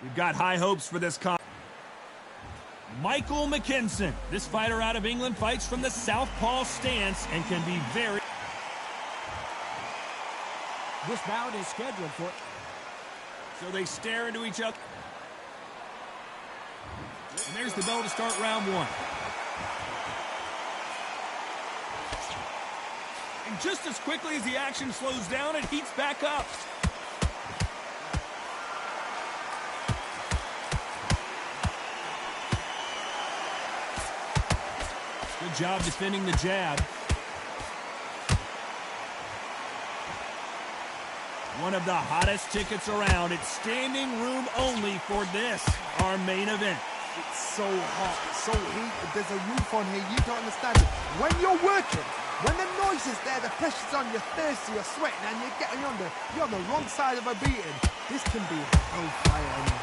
We've got high hopes for this Michael McKinson. This fighter out of England fights from the southpaw stance and can be very... This bout is scheduled for... So they stare into each other. And there's the bell to start round one. And just as quickly as the action slows down, it heats back up. Good job defending the jab. One of the hottest tickets around. It's standing room only for this, our main event. It's so hot, so heated. There's a roof on here. You don't understand it. When you're working, when the noise is there, the pressure's on, you're thirsty, you're sweating, and you're on the wrong side of a beating. This can be hellfire on you.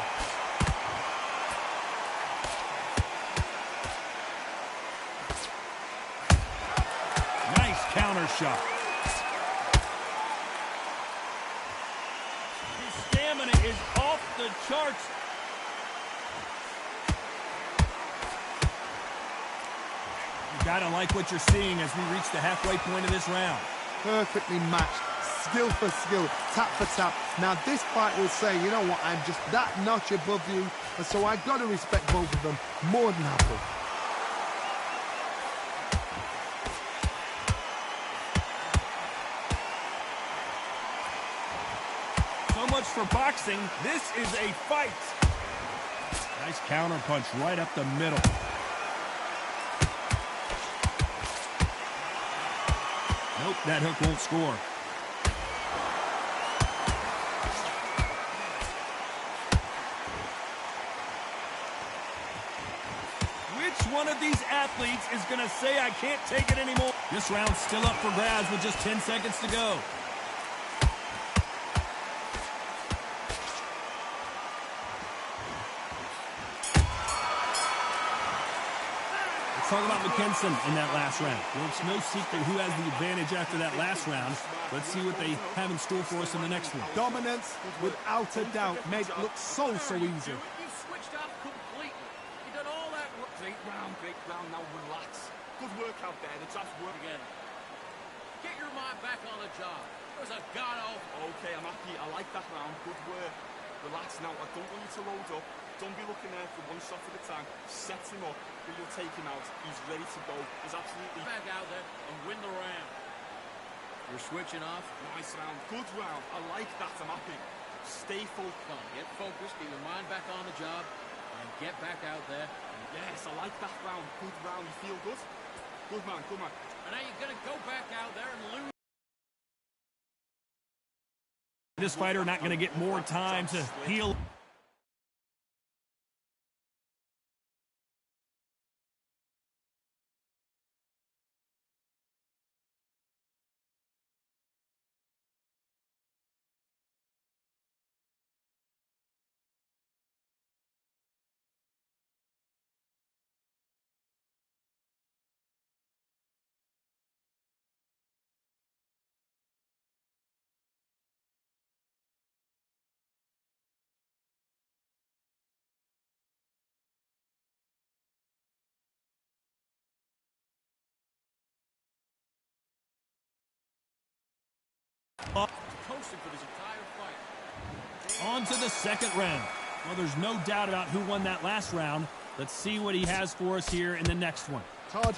Nice counter shot. His stamina is off the charts. You gotta like what you're seeing as we reach the halfway point of this round. Perfectly matched, skill for skill, tap for tap. Now this fight will say, you know what, I'm just that notch above you, and so I gotta respect both of them more than happy. So much for boxing. This is a fight. Nice counter punch right up the middle. Nope, that hook won't score. Which one of these athletes is going to say, I can't take it anymore? This round's still up for grabs with just 10 seconds to go. Talk about McKinson in that last round. Well, it's no secret who has the advantage after that last round. Let's see what they have in store for us in the next one. Dominance, without a doubt, made it look so easy. You switched off completely. You done all that work. Great round, now relax. Good work out there, the job's work again. Get your mind back on the job. There's a god-awful. Okay, I'm happy. I like that round. Good work. Relax now. I don't want you to load up. Don't be looking there for one shot at a time. Set him up, but you'll take him out. He's ready to go. He's absolutely... Back out there and win the round. You're switching off. Nice round. Good round. I like that. I'm happy. Stay focused. Get focused. Get your mind back on the job. And get back out there. Yes, I like that round. Good round. You feel good? Good man. Good man. And now you're going to go back out there and lose. This fighter not going to get more time to heal. Coasting for this entire fight. On to the second round. Well, there's no doubt about who won that last round. Let's see what he has for us here in the next one. Todd,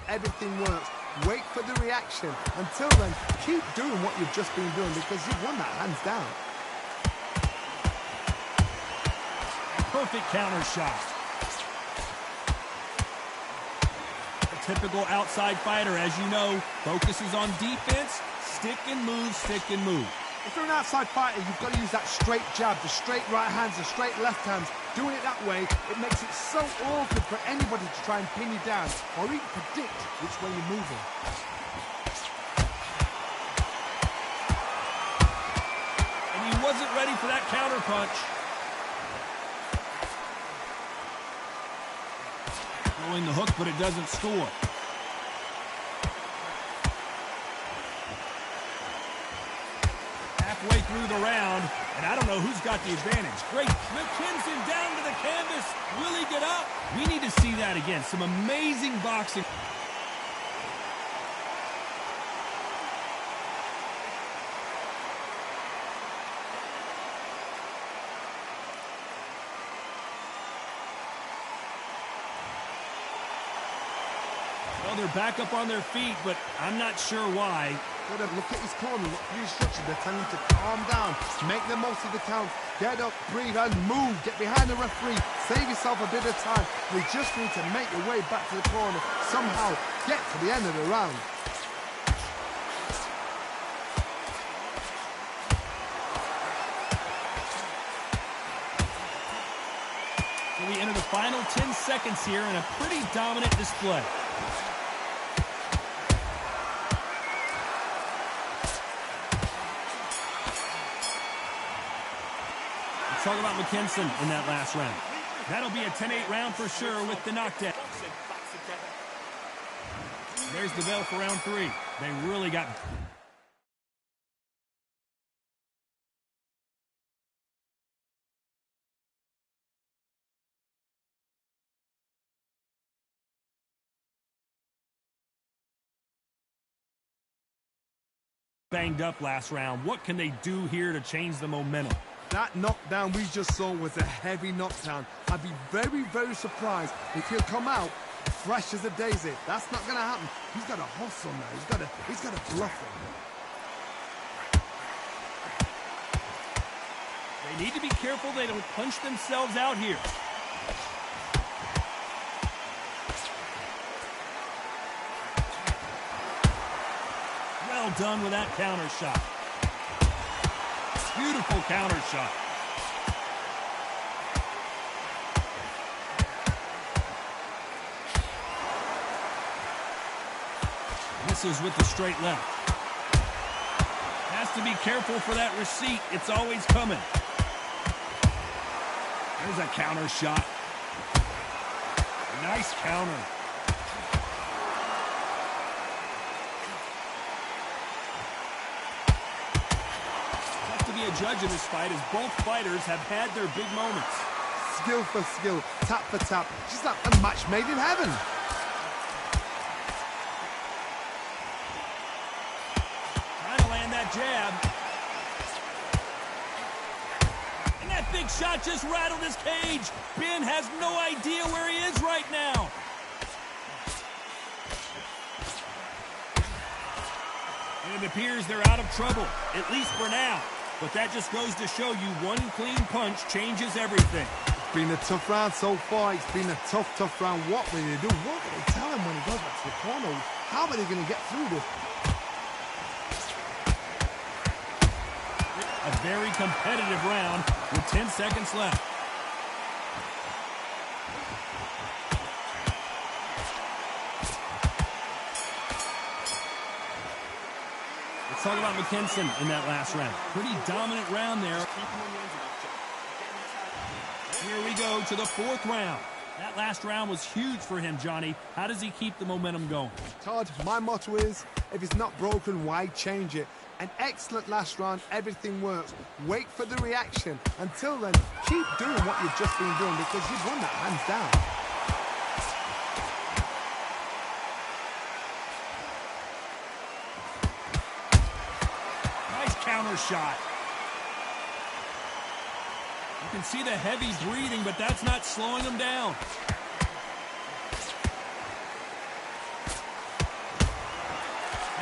everything works. Wait for the reaction. Until then, keep doing what you've just been doing because you've won that hands down. Perfect counter shot. Typical outside fighter, as you know, focuses on defense, stick and move, stick and move. If you're an outside fighter, you've got to use that straight jab, the straight right hands, the straight left hands. Doing it that way, it makes it so awkward for anybody to try and pin you down or even predict which way you're moving. And he wasn't ready for that counter punch. Throwing the hook, but it doesn't score. halfway through the round, and I don't know who's got the advantage. Great. McKinson down to the canvas. Will he get up? We need to see that again. Some amazing boxing. Well, they're back up on their feet, but I'm not sure why. Look at his corner, look at the instructions. They're telling him to calm down, make the most of the count, get up, breathe, and move. Get behind the referee, save yourself a bit of time. They just need to make their way back to the corner, somehow get to the end of the round. So we enter the final 10 seconds here in a pretty dominant display. Talk about McKinson in that last round. That'll be a 10-8 round for sure with the knockdown. There's the bell for round 3. They really got... banged up last round. What can they do here to change the momentum? That knockdown we just saw was a heavy knockdown. I'd be very, very surprised if he'll come out fresh as a daisy. That's not going to happen. He's got a hustle now. He's got a bluff him. They need to be careful they don't punch themselves out here. Well done with that counter shot. Beautiful counter shot. Misses with the straight left. Has to be careful for that receipt. It's always coming. There's a counter shot. Nice counter. Be a judge in this fight as both fighters have had their big moments. Skill for skill, tap for tap, just like a match made in heaven. Trying to land that jab. And that big shot just rattled his cage. Ben has no idea where he is right now. And it appears they're out of trouble, at least for now. But that just goes to show you one clean punch changes everything. It's been a tough round so far. It's been a tough round. What will they do? What will they tell him when he goes back to the corner? How are they going to get through this? A very competitive round with 10 seconds left. Let's talk about McKinson in that last round. Pretty dominant round there. Here we go to the 4th round. That last round was huge for him, Johnny. How does he keep the momentum going? Todd, my motto is, if it's not broken, why change it? An excellent last round, everything works. Wait for the reaction. Until then, keep doing what you've just been doing because you've won that hands down. Counter shot. You can see the heavy breathing, but that's not slowing him down.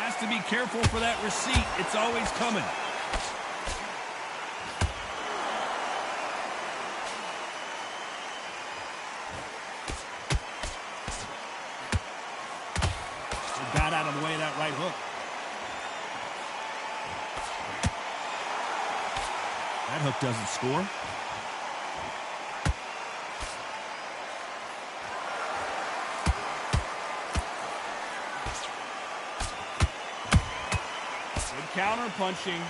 Has to be careful for that receipt. It's always coming. He got out of the way of that right hook. That hook doesn't score. Good counter punching.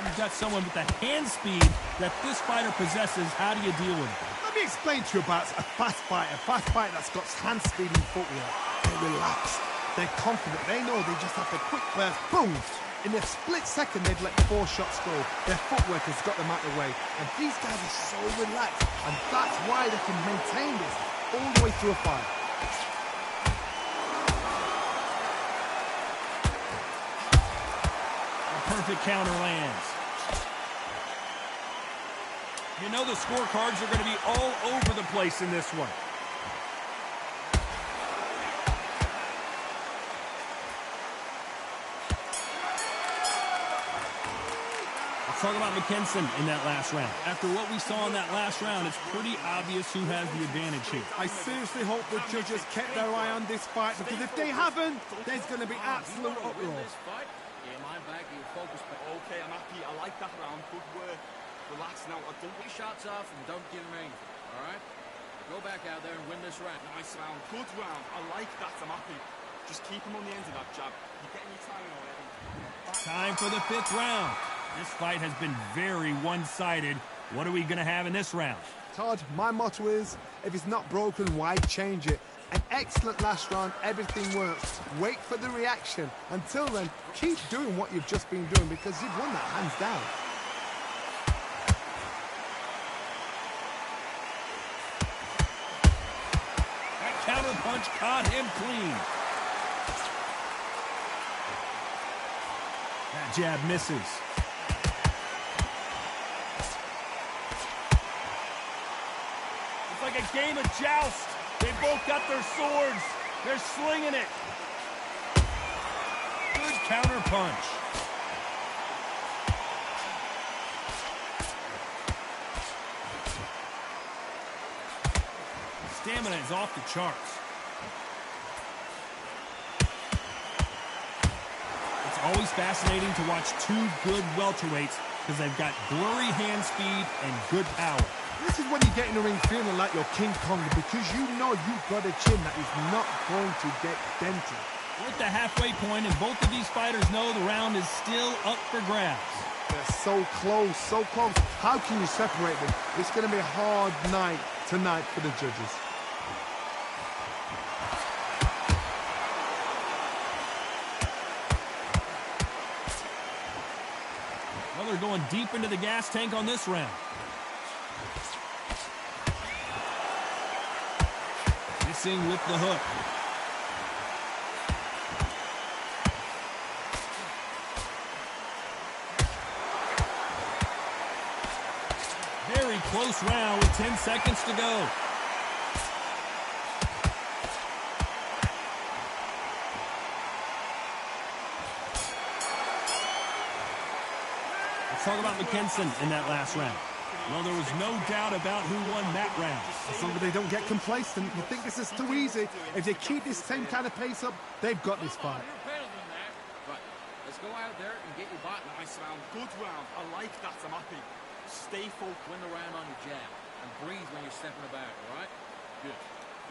You've got someone with the hand speed that this fighter possesses. How do you deal with it? Let me explain to you about a fast fighter that's got hand speed and footwork. They're relaxed. They're confident. They know they just have to quick burst. Boom! In a split second, they've let 4 shots go. Their footwork has got them out of the way. And these guys are so relaxed. And that's why they can maintain this all the way through a fight. A perfect counter lands. You know the scorecards are going to be all over the place in this one. Let's talk about McKinson in that last round. After what we saw in that last round, it's pretty obvious who has the advantage here. I seriously hope the judges kept their eye on this fight, because if they haven't, there's going to be absolute uproar. Yeah, mind back, you focus. Okay, I'm happy. I like that round. Good work. Relax now. Don't get shots off and don't get range. All right? Go back out there and win this round. Nice round. Good round. I like that. I'm happy. Just keep him on the end of that jab. You're getting your timing already. Time for the 5th round. This fight has been very one-sided. What are we going to have in this round? Todd, my motto is, if it's not broken, why change it? An excellent last round, everything works. Wait for the reaction. Until then, keep doing what you've just been doing, because you've won that hands down. That counter punch caught him clean. That jab misses. It's like a game of joust. They both got their swords. They're slinging it. Good counter punch. Stamina is off the charts. It's always fascinating to watch 2 good welterweights because they've got blurry hand speed and good power. This is when you get in the ring feeling like you're King Kong, because you know you've got a chin that is not going to get dented. We're at the halfway point, and both of these fighters know the round is still up for grabs. They're so close, so close. How can you separate them? It's going to be a hard night tonight for the judges. Well, they're going deep into the gas tank on this round. Missing with the hook. Very close round with 10 seconds to go. Let's talk about McKinson in that last round. Well, there was no doubt about who won that round. As long as they don't get complacent, you think this is too easy. If they keep this same kind of pace up, they've got this fight. You're better than that. But let's go out there and get your bot. Nice round. Good round. I like that. I'm happy. Stay focused. Win the round on your jab. And breathe when you're stepping about, all right? Good.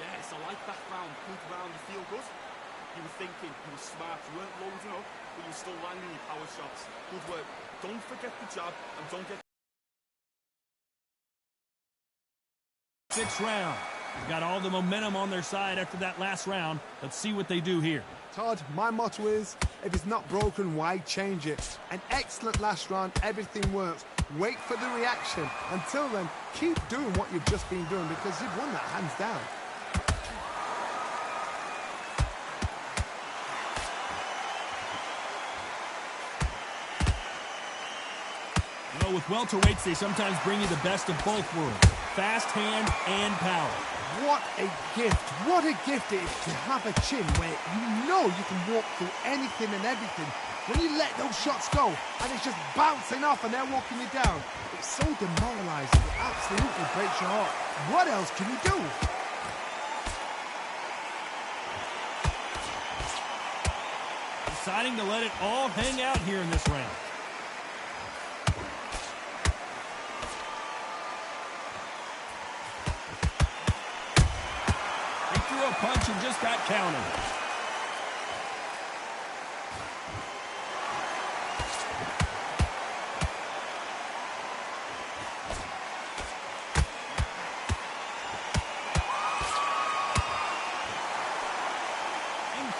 Yes, I like that round. Good round. You feel good? You were thinking. You were smart. You weren't loading up, but you were still landing your power shots. Good work. Don't forget the jab and don't get... 6th round. They've got all the momentum on their side after that last round. Let's see what they do here. Todd, my motto is, if it's not broken, why change it? An excellent last round, everything works. Wait for the reaction. Until then, keep doing what you've just been doing, because you've won that hands down. You know, with welterweights, they sometimes bring you the best of both worlds. Fast hand and power. What a gift. What a gift it is to have a chin where you know you can walk through anything and everything. When you let those shots go and it's just bouncing off and they're walking you down, it's so demoralizing. It absolutely breaks your heart. What else can you do? Deciding to let it all hang out here in this round. A punch and just got countered.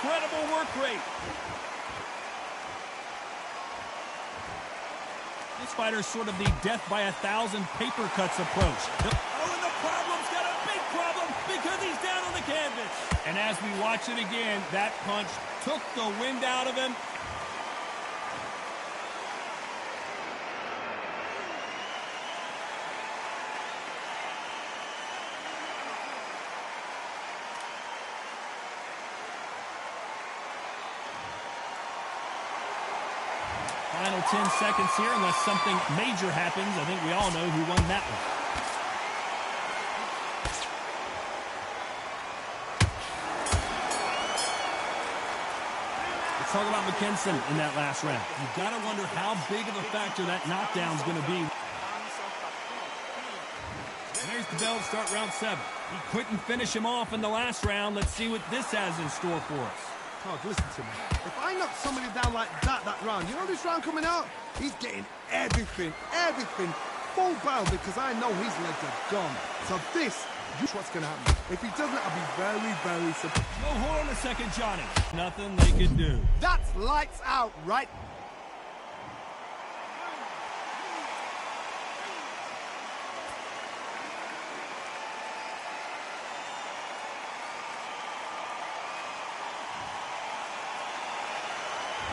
incredible work rate. This fighter's sort of the death by 1,000 paper cuts approach. Oh, and the problem's got a big problem because he's down on the canvas. And as we watch it again, that punch took the wind out of him. Final 10 seconds here, unless something major happens. I think we all know who won that one. Let's talk about McKinson in that last round. You've got to wonder how big of a factor that knockdown's going to be. And there's the bell to start round 7. He couldn't finish him off in the last round. Let's see what this has in store for us. God, listen to me. If I knock somebody down like that round, you know this round coming out? He's getting everything, full barrel because I know his legs are gone. So this is what's going to happen. If he doesn't, I'll be very, very surprised. Oh, hold on a second, Johnny. Nothing they can do. That's lights out, right?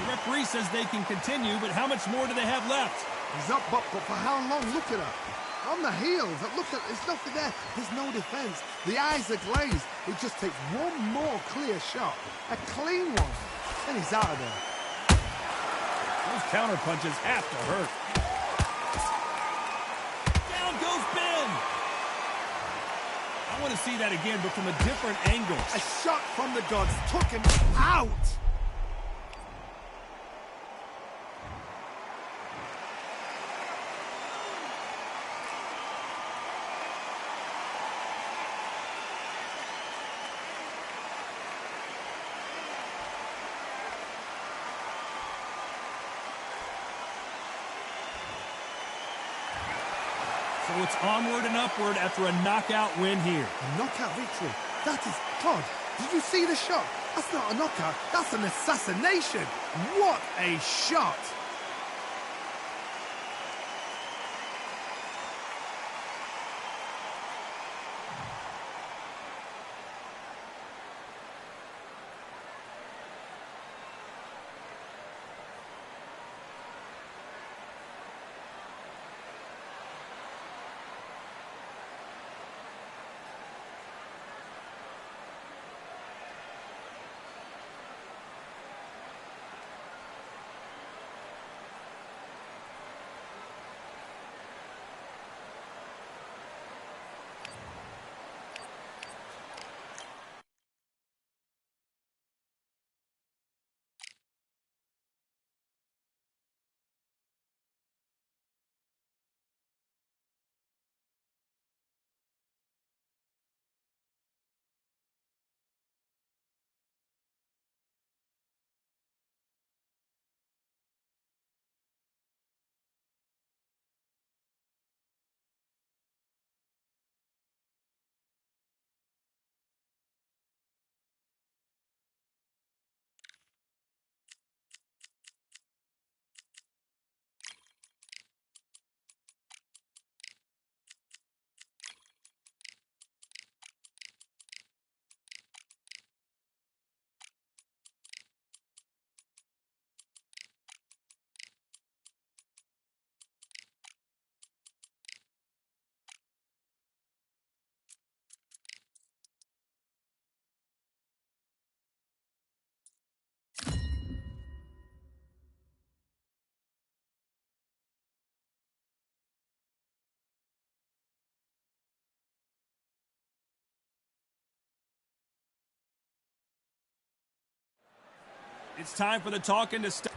The referee says they can continue, but how much more do they have left? He's up, but for how long? Look at her. On the heels. Look at, there's nothing there. There's no defense. The eyes are glazed. It just takes one more clear shot. A clean one. Then he's out of there. Those counter punches have to hurt. Down goes Ben. I want to see that again, but from a different angle. A shot from the gods took him out. So it's onward and upward after a knockout win here. A knockout victory. That is God. Did you see the shot? That's not a knockout. That's an assassination. What a shot. It's time for the talking to start.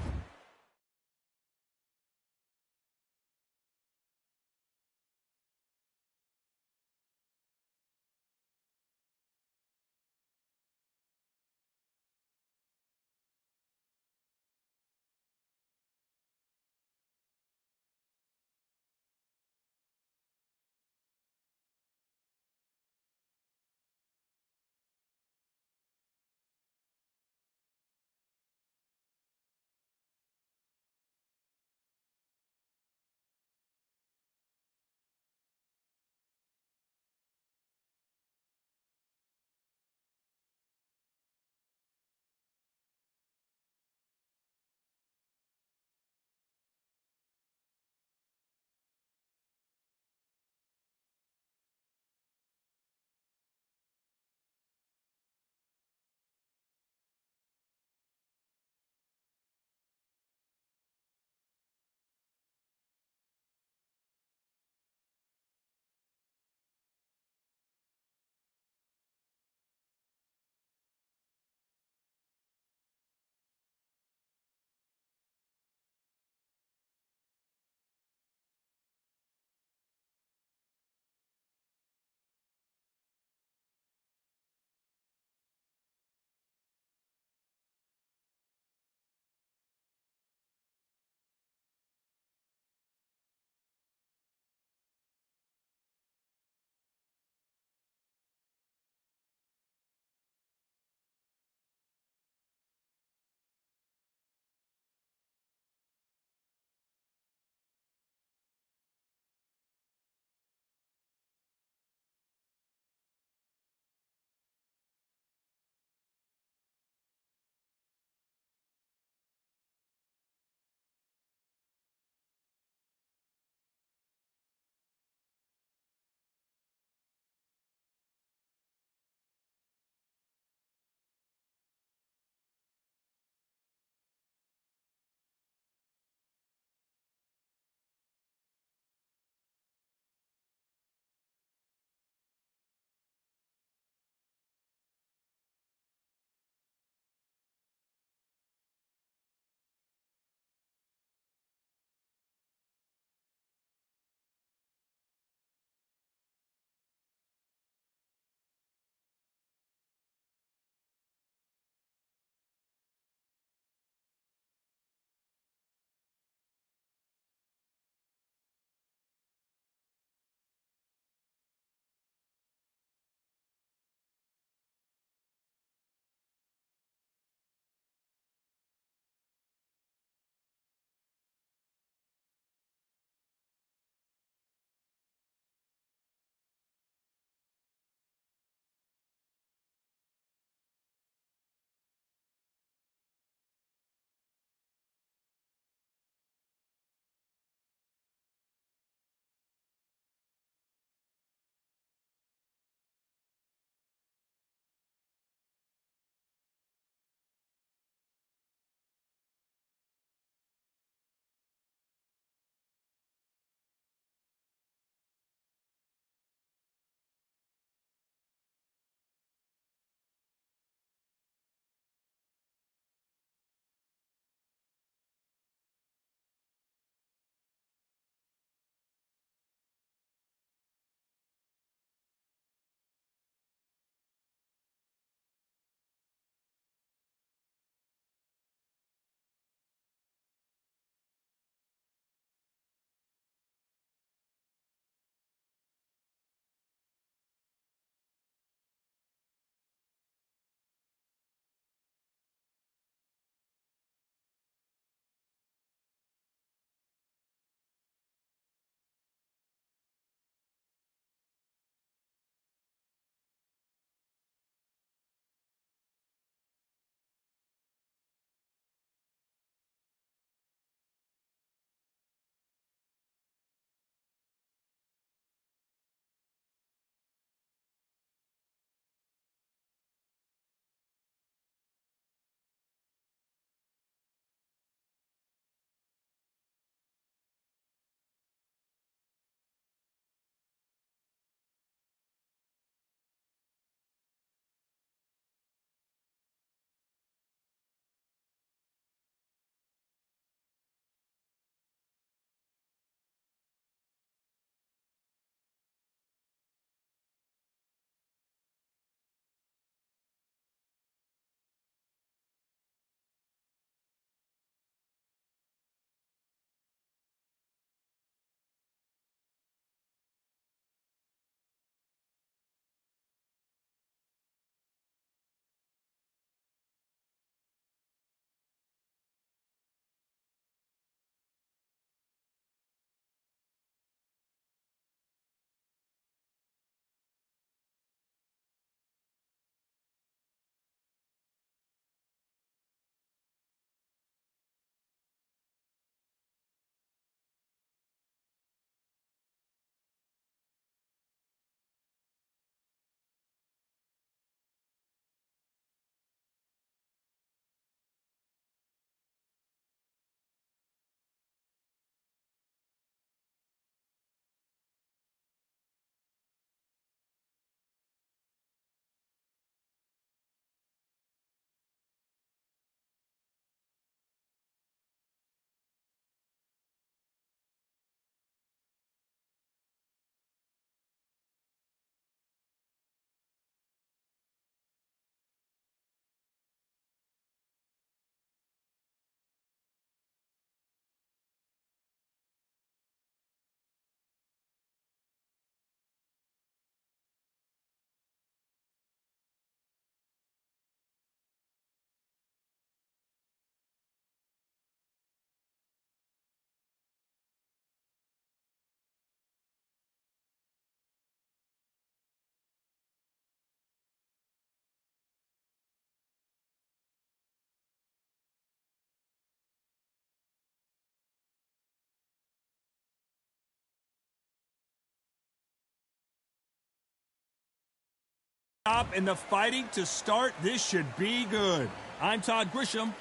And the fighting to start. This should be good. I'm Todd Grisham.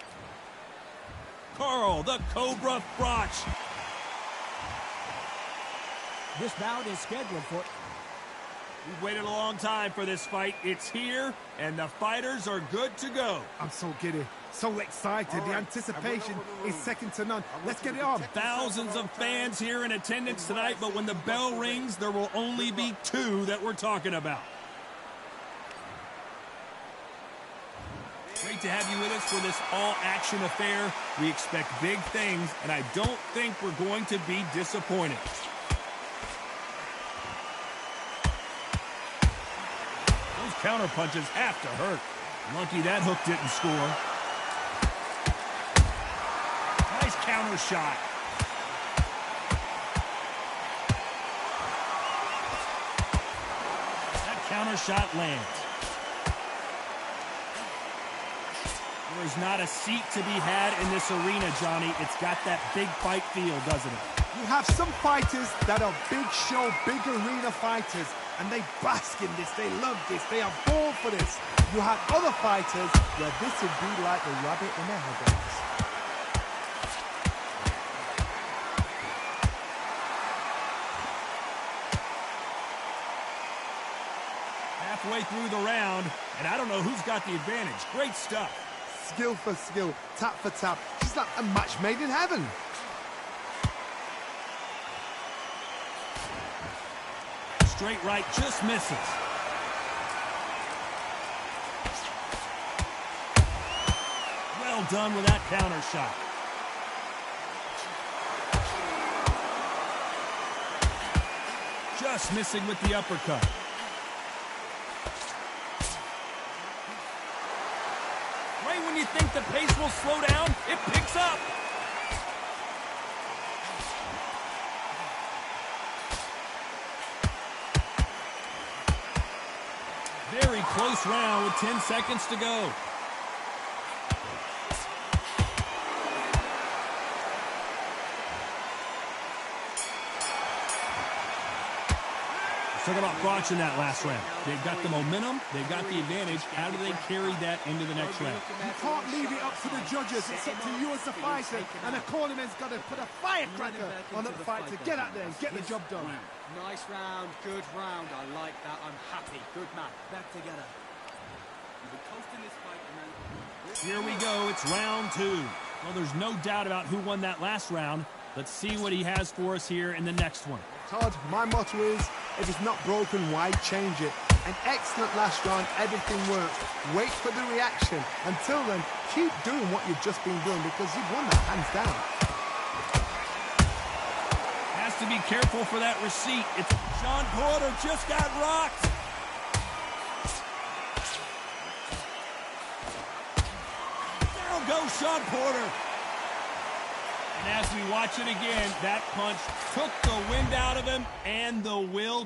Carl, the Cobra Froch. This bout is scheduled for... We've waited a long time for this fight. It's here, and the fighters are good to go. I'm so giddy, so excited. The anticipation is second to none. Let's get it on. Thousands of fans here in attendance tonight, but when the bell rings, there will only be two that we're talking about. Great to have you with us for this all-action affair. We expect big things, and I don't think we're going to be disappointed. Those counter punches have to hurt. Lucky that hook didn't score. Nice counter shot. That counter shot lands. There is not a seat to be had in this arena, Johnny. It's got that big fight feel, doesn't it? You have some fighters that are big show, big arena fighters, and they bask in this, they love this, they are born for this. You have other fighters where this would be like the rabbit in the headlights. Halfway through the round, and I don't know who's got the advantage. Great stuff. Skill for skill, tap for tap. She's like a match made in heaven. Straight right just misses. Well done with that counter shot. Just missing with the uppercut. Right when you think the pace will slow down, it picks up. Very close round with 10 seconds to go. Let's talk about Froch in that last round. They've got the momentum, they've got the advantage. How do they carry that into the next round? You can't leave it up to the judges. It's up to you as the fighter. And the cornerman's got to put a firecracker on that fight to get out there and get the job done. Nice round, good round. I like that. I'm happy. Good man. Back together. Here we go. It's round two. Well, there's no doubt about who won that last round. Let's see what he has for us here in the next one. Todd, my motto is, if it's not broken, why change it? An excellent last round, everything works. Wait for the reaction. Until then, keep doing what you've just been doing because you've won that hands down. Has to be careful for that receipt. It's Sean Porter just got rocked. There goes Sean Porter. And as we watch it again, that punch took the wind out of him and the will.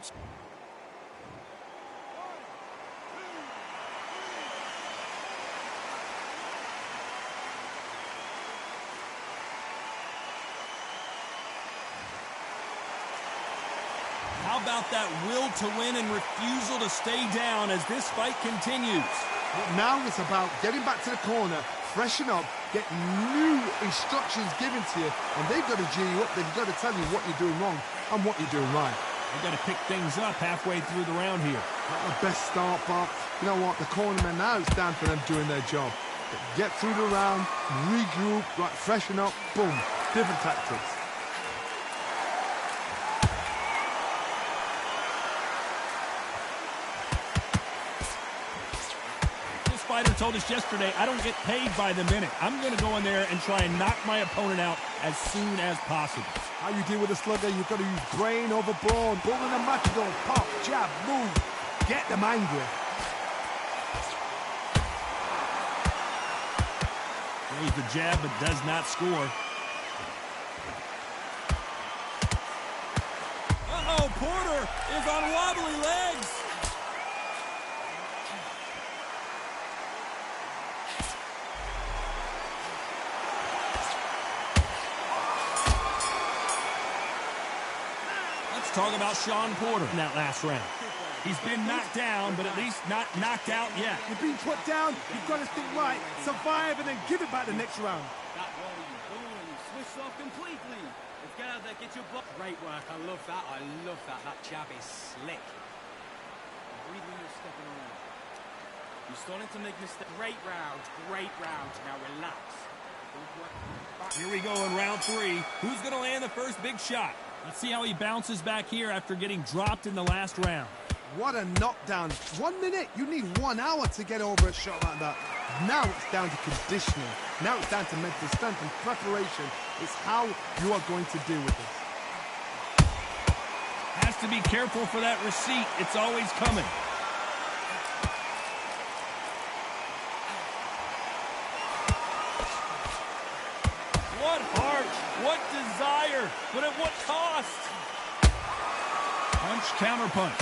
How about that will to win and refusal to stay down as this fight continues? But now it's about getting back to the corner, freshen up, get new instructions given to you, and they've got to G you up. They've got to tell you what you're doing wrong and what you're doing right. They've got to pick things up halfway through the round here. Not the best start, but you know what? The cornermen now, it's down for them doing their job. Get through the round, regroup, right, freshen up, boom, different tactics. Fighter told us yesterday, I don't get paid by the minute. I'm going to go in there and try and knock my opponent out as soon as possible. How you deal with a slugger, you've got to use brain over brawn. Building a match, go pop, jab, move. Get them angry. Throws the jab, but does not score. Uh-oh, Porter is on wobbly legs. Talk about Sean Porter in that last round. He's been knocked down, but at least not knocked out yet. You've been put down, you've got to think right, survive, and then give it back the next round. That wall you boom and you switch off completely. If get out there, get your butt. Great work. I love that. I love that. That jab is slick. Breathe when you're stepping around. You're starting to make mistakes. Great round. Great round. Now relax. Here we go in round 3. Who's going to land the first big shot? Let's see how he bounces back here after getting dropped in the last round. What a knockdown. 1 minute, you need 1 hour to get over a shot like that. Now it's down to conditioning. Now it's down to mental strength and preparation. It's how you are going to deal with this. Has to be careful for that receipt. It's always coming. What heart, what desire, but at what cost? Punch, counter punch.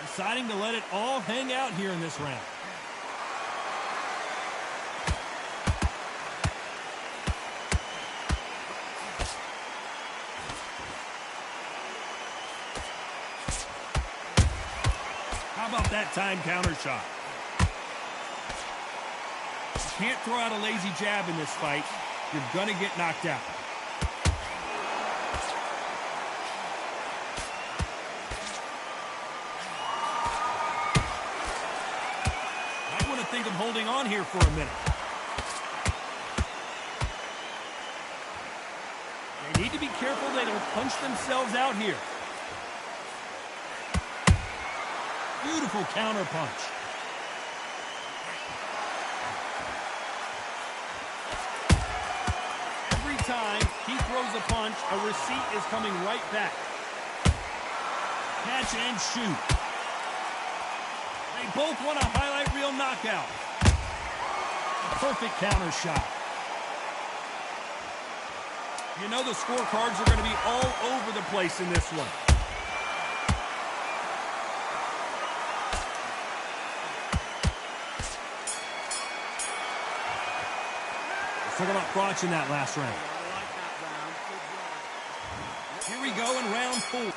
Deciding to let it all hang out here in this round. How about that time counter shot? You can't throw out a lazy jab in this fight. You're gonna get knocked out. Might want to think of holding on here for a minute. They need to be careful they don't punch themselves out here. Beautiful counter punch. Every time he throws a punch, a receipt is coming right back. Catch and shoot. They both want a highlight reel knockout. A perfect counter shot. You know the scorecards are going to be all over the place in this one. Talk about crotch in that last round. I like that round. Good work. Here we go in round 4.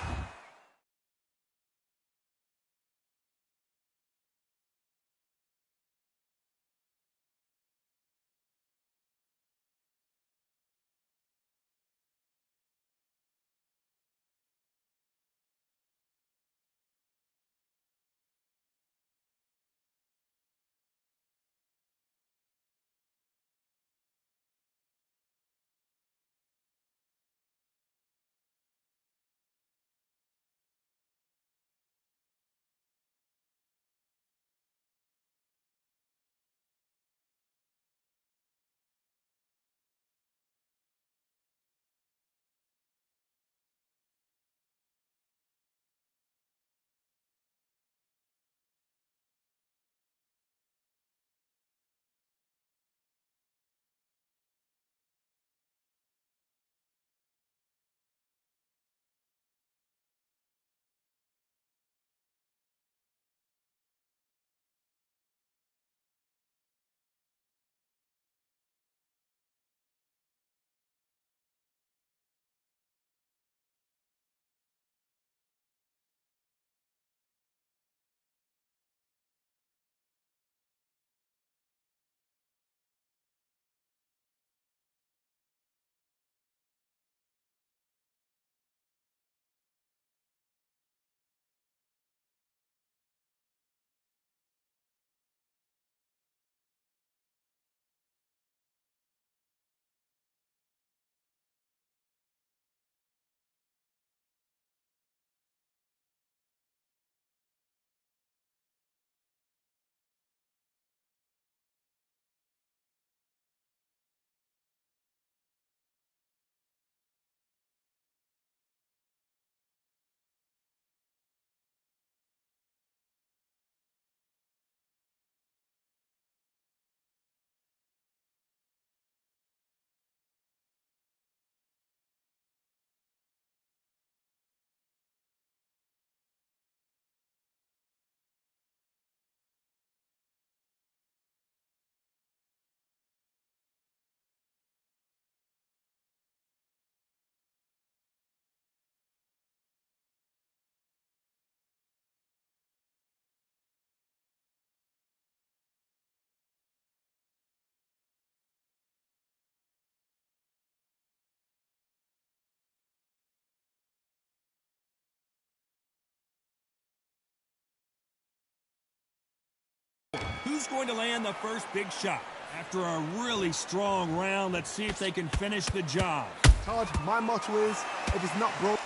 Who's going to land the first big shot? After a really strong round, let's see if they can finish the job. Todd, my motto is, if it's not broke...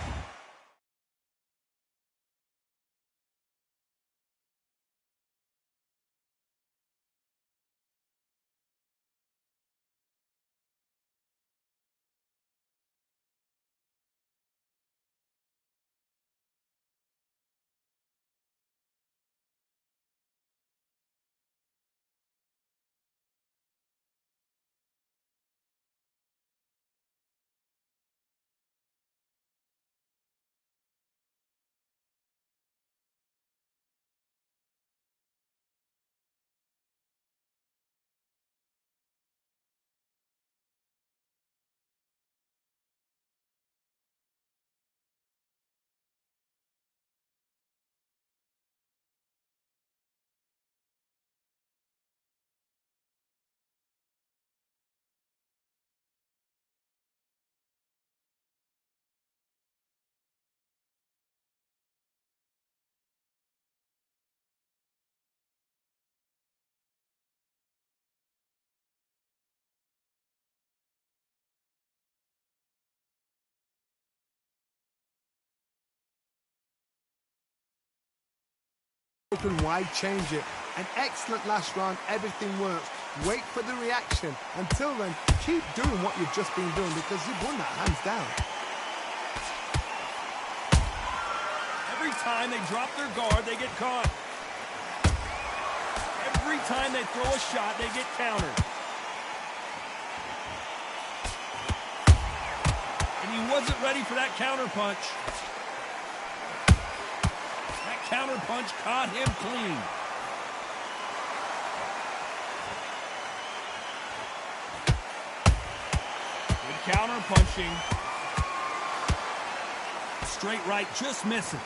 Why change it? An excellent last round, everything works. Wait for the reaction. Until then, keep doing what you've just been doing because you've won that hands down. Every time they drop their guard, they get caught. Every time they throw a shot, they get countered. And he wasn't ready for that counter punch. Counter punch caught him clean. Good counter punching. Straight right just misses.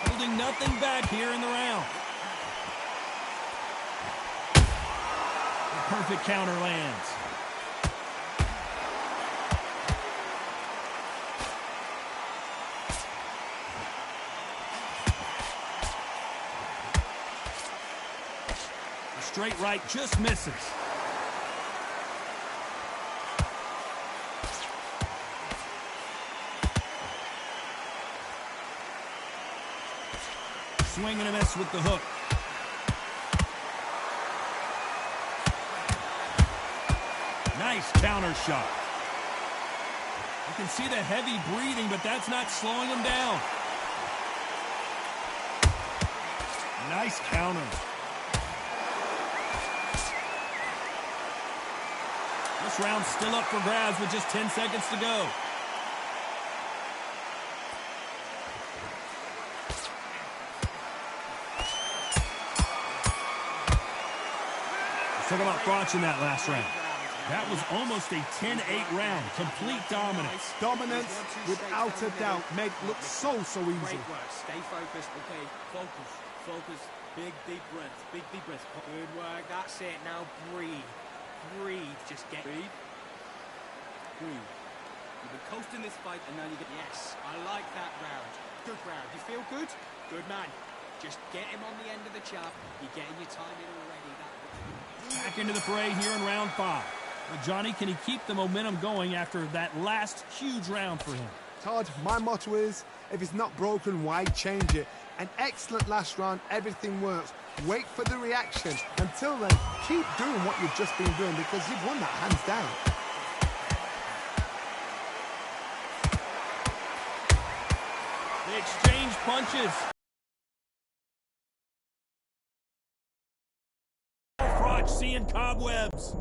Holding nothing back here in the round. The perfect counter lands. Straight right just misses. Swing and a miss with the hook. Nice counter shot. You can see the heavy breathing, but that's not slowing him down. Nice counter. This round's still up for grabs with just 10 seconds to go. Let's talk about thoughts in that last round. That was almost a 10-8 round. Complete dominance. Dominance, without a doubt, made it look so easy. Great work. Stay focused. Okay, focus. Focus. Big, deep breaths. Big, deep breaths. Good work. That's it. Now breathe. Breathe. Just get... Breathe. Breathe. You've been coasting this fight, and now you get... Yes, I like that round. Good round. You feel good? Good man. Just get him on the end of the chop. You're getting your time in already. Back into the fray here in round 5. Well, Johnny, can he keep the momentum going after that last huge round for him? Todd, my motto is, if it's not broken, why change it? An excellent last round, everything works. Wait for the reaction. Until then, keep doing what you've just been doing because you've won that hands down. They exchange punches. Frotch seeing cobwebs.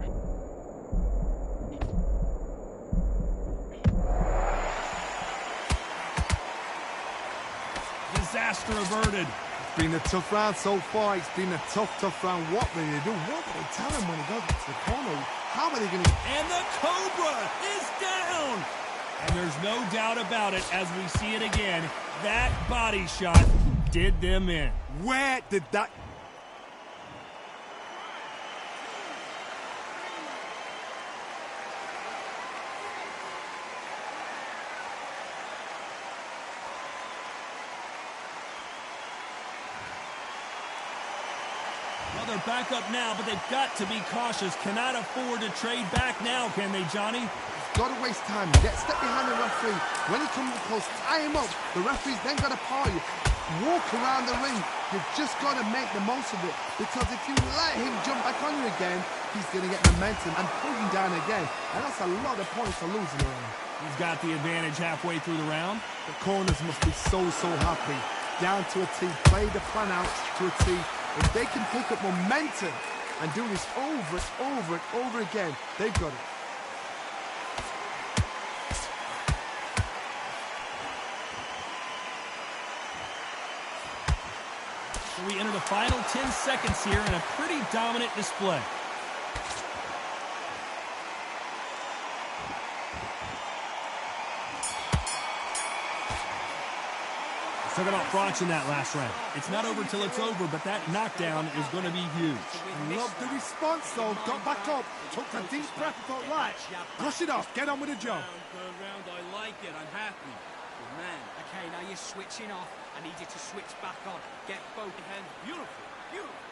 Disaster averted. It's been a tough round so far. It's been a tough round. What will they do? What will they tell him when he goes to the corner? How are they going to... And the Cobra is down! And there's no doubt about it, as we see it again, that body shot did them in. Where did that... Well, they're back up now, but they've got to be cautious. Cannot afford to trade back now, can they, Johnny? Got to waste time. Get step behind the referee. When he comes close, tie him up. The referee's then got to paw you. Walk around the ring. You've just got to make the most of it. Because if you let him jump back on you again, he's going to get momentum and pull you down again. And that's a lot of points for losing around. He's got the advantage halfway through the round. The corners must be so happy. Down to a T. Play the plan out to a T. If they can pick up momentum and do this over and over again, they've got it. So we enter the final 10 seconds here in a pretty dominant display. Took it off Froch in that last round. It's not over till it's over, but that knockdown is going to be huge. Love the response, though. Got back up, took a deep breath and thought, right, brush it off, get on with the job. Good round, I like it, I'm happy. Good man. Okay, now you're switching off. I need you to switch back on. Get both hands. Beautiful, beautiful.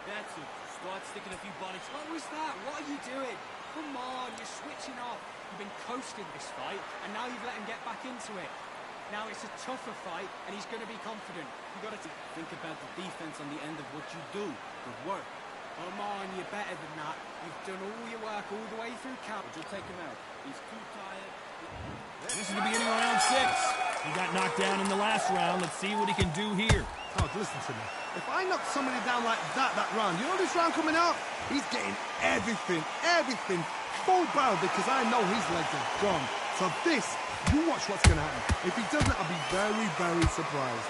That's it. Start sticking a few bodies. What was that? What are you doing? Come on, you're switching off. You've been coasting this fight, and now you've let him get back into it. Now it's a tougher fight, and he's going to be confident. You've got to think about the defense on the end of what you do. Good work. Come on, you're better than that. You've done all your work all the way through count. You'll take him out. He's too tired. This is the beginning of round 6. He got knocked down in the last round. Let's see what he can do here. Todd, listen to me. If I knock somebody down like that round, you know this round coming up? He's getting everything, full barrel, because I know his legs are gone. So this, you watch what's going to happen. If he doesn't, I'll be very surprised.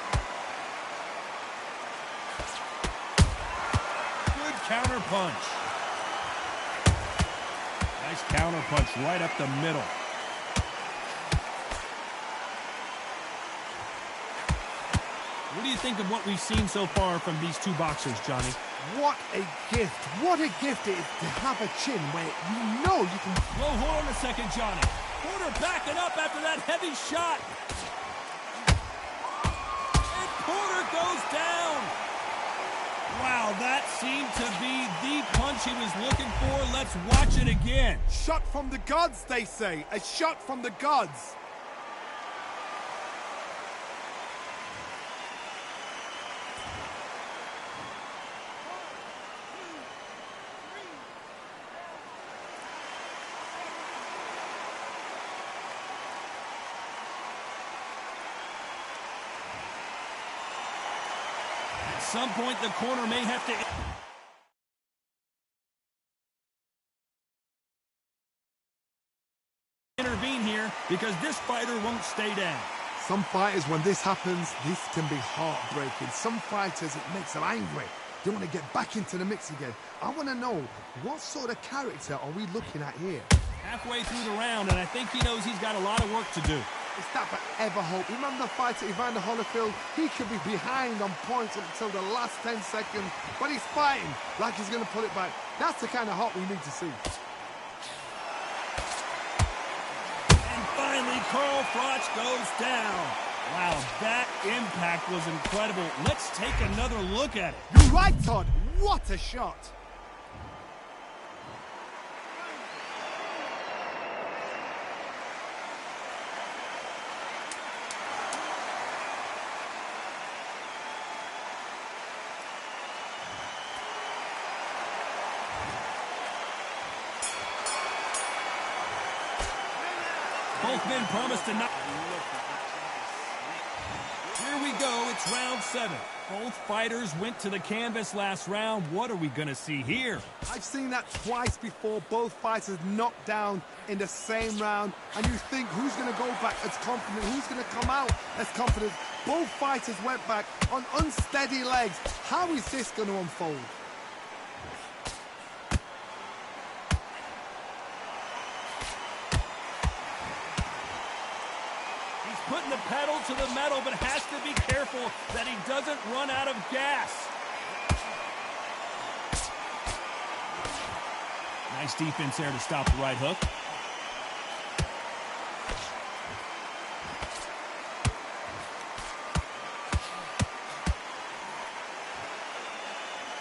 Good counter punch. Nice counter punch right up the middle. What do you think of what we've seen so far from these two boxers, Johnny? What a gift. What a gift it is to have a chin where you know you can... Whoa, hold on a second, Johnny. Porter backing up after that heavy shot. And Porter goes down. Wow, that seemed to be the punch he was looking for. Let's watch it again. Shot from the gods, they say. A shot from the gods. At some point, the corner may have to... intervene here, because this fighter won't stay down. Some fighters, when this happens, this can be heartbreaking. Some fighters, it makes them angry. They want to get back into the mix again. I want to know, what sort of character are we looking at here? Halfway through the round, and I think he knows he's got a lot of work to do. Is that ever hope? Remember the fight at Evander Holyfield? He could be behind on points until the last 10 seconds, but he's fighting like he's going to pull it back. That's the kind of hope we need to see. And finally, Carl Froch goes down. Wow, that impact was incredible. Let's take another look at it. You're right, Todd. What a shot. Both men promised to not... Here we go, it's round 7. Both fighters went to the canvas last round. What are we going to see here? I've seen that twice before. Both fighters knocked down in the same round. And you think, who's going to go back as confident? Who's going to come out as confident? Both fighters went back on unsteady legs. How is this going to unfold? Putting the pedal to the metal, but has to be careful that he doesn't run out of gas. Nice defense there to stop the right hook.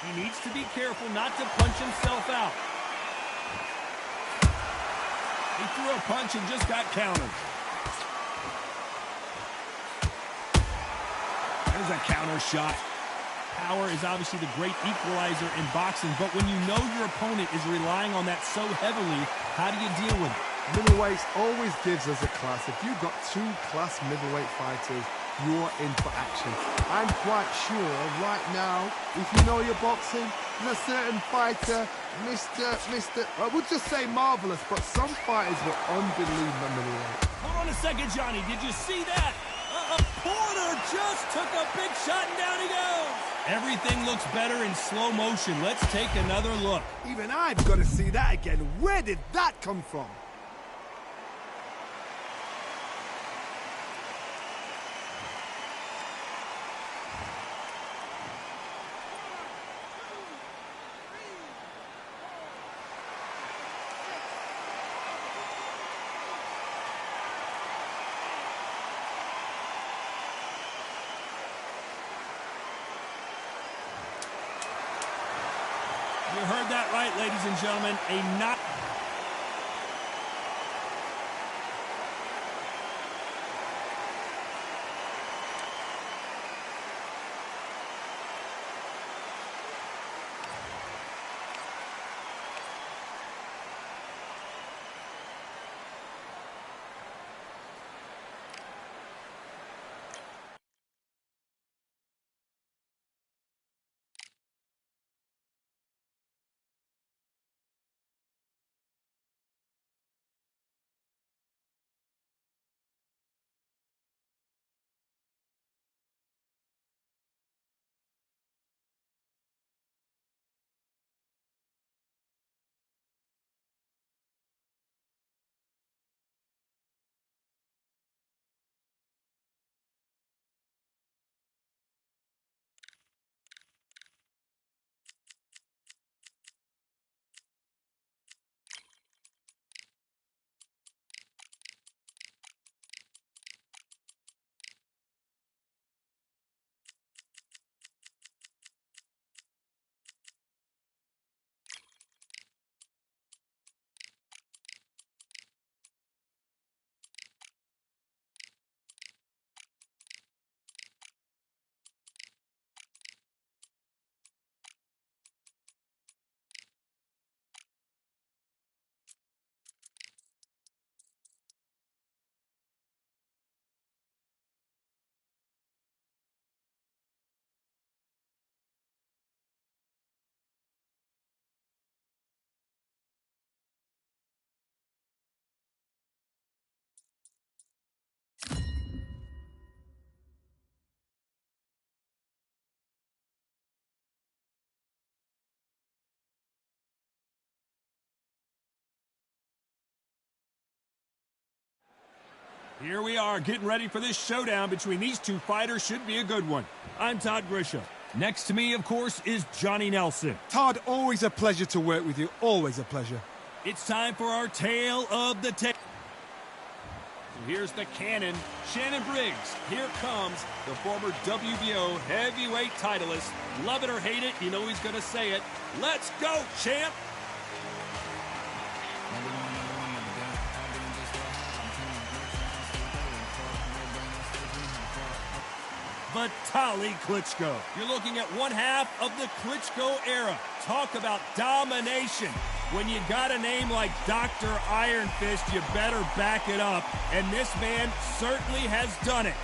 He needs to be careful not to punch himself out. He threw a punch and just got countered. There's a counter shot. Power is obviously the great equalizer in boxing, but when you know your opponent is relying on that so heavily, how do you deal with it? Middleweights always gives us a class. If you've got two class middleweight fighters, you're in for action. I'm quite sure right now, if you know your boxing, there's a certain fighter, I would just say marvelous, but some fighters were unbelievable middleweight. Hold on a second, Johnny. Did you see that? Porter just took a big shot and down he goes. Everything looks better in slow motion. Let's take another look. Even I've got to see that again. Where did that come from? You heard that right, ladies and gentlemen. A knock. Here we are, getting ready for this showdown between these two fighters. Should be a good one. I'm Todd Grisham. Next to me, of course, is Johnny Nelson. Todd, always a pleasure to work with you. Always a pleasure. It's time for our tale of the tape. So here's the cannon, Shannon Briggs. Here comes the former WBO heavyweight titleist. Love it or hate it, you know he's going to say it. Let's go, champ! Vitaly Klitschko. You're looking at one half of the Klitschko era. Talk about domination. When you got a name like Dr. Iron Fist, you better back it up. And this man certainly has done it.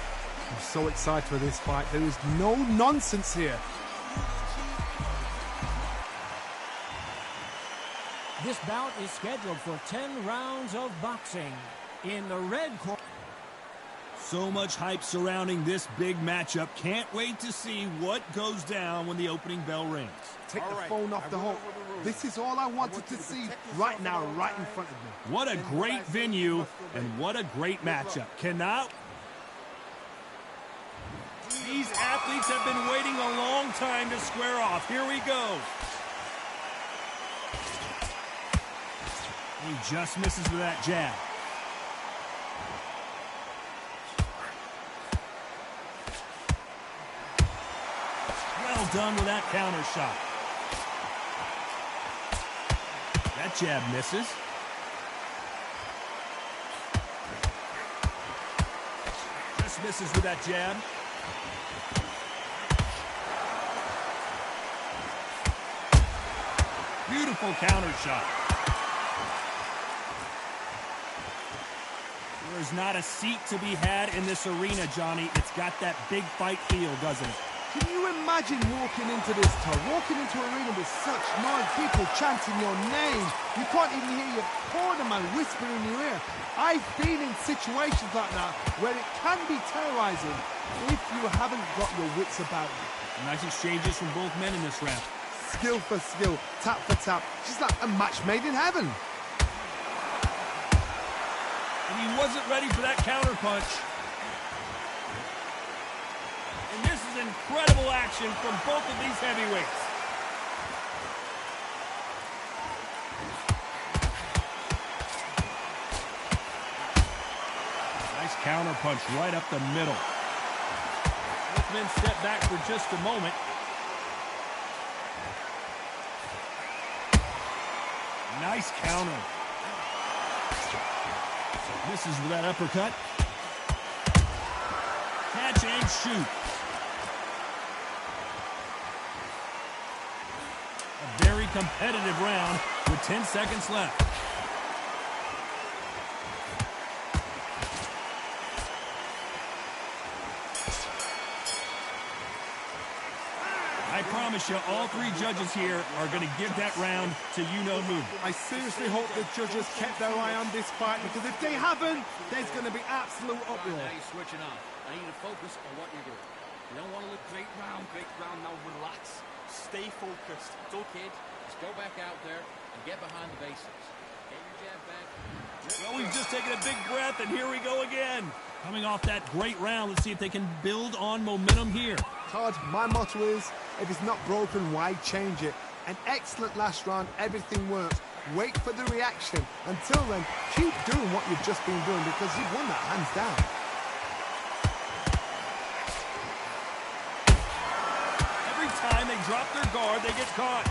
I'm so excited for this fight. There is no nonsense here. This bout is scheduled for 10 rounds of boxing. In the red corner. So much hype surrounding this big matchup. Can't wait to see what goes down when the opening bell rings. Take the phone off the hook. This is all I wanted to see right now, right in front of me. What a great venue and what a great matchup. These athletes have been waiting a long time to square off. Here we go. He just misses with that jab. Well done with that counter shot. That jab misses. Just misses with that jab. Beautiful counter shot. There's not a seat to be had in this arena, Johnny. It's got that big fight feel, doesn't it? Can you imagine walking into this town, walking into an arena with such noise, people chanting your name? You can't even hear your cornerman whispering in your ear. I've been in situations like that where it can be terrorizing if you haven't got your wits about you. Nice exchanges from both men in this round. Skill for skill, tap for tap, just like a match made in heaven. And he wasn't ready for that counter punch. And this is incredible action from both of these heavyweights. Nice counter punch right up the middle. Both men step back for just a moment. Nice counter. Misses with that uppercut. Catch and shoot. A very competitive round with 10 seconds left. I promise you, all three judges here are going to give that round to you-know-who. I seriously hope the judges kept their eye on this fight, because if they haven't, there's going to be absolute uproar. Now you're switching off. I need you to focus on what you're doing. You don't want to look great round. Now relax. Stay focused. It's okay. Just go back out there and get behind the basics. Get your jab back. Well, we've just taken a big breath, and here we go again. Coming off that great round, let's see if they can build on momentum here. Todd, my motto is, if it's not broken, why change it? An excellent last round, everything works. Wait for the reaction. Until then, keep doing what you've just been doing, because you've won that hands down. Every time they drop their guard, they get caught.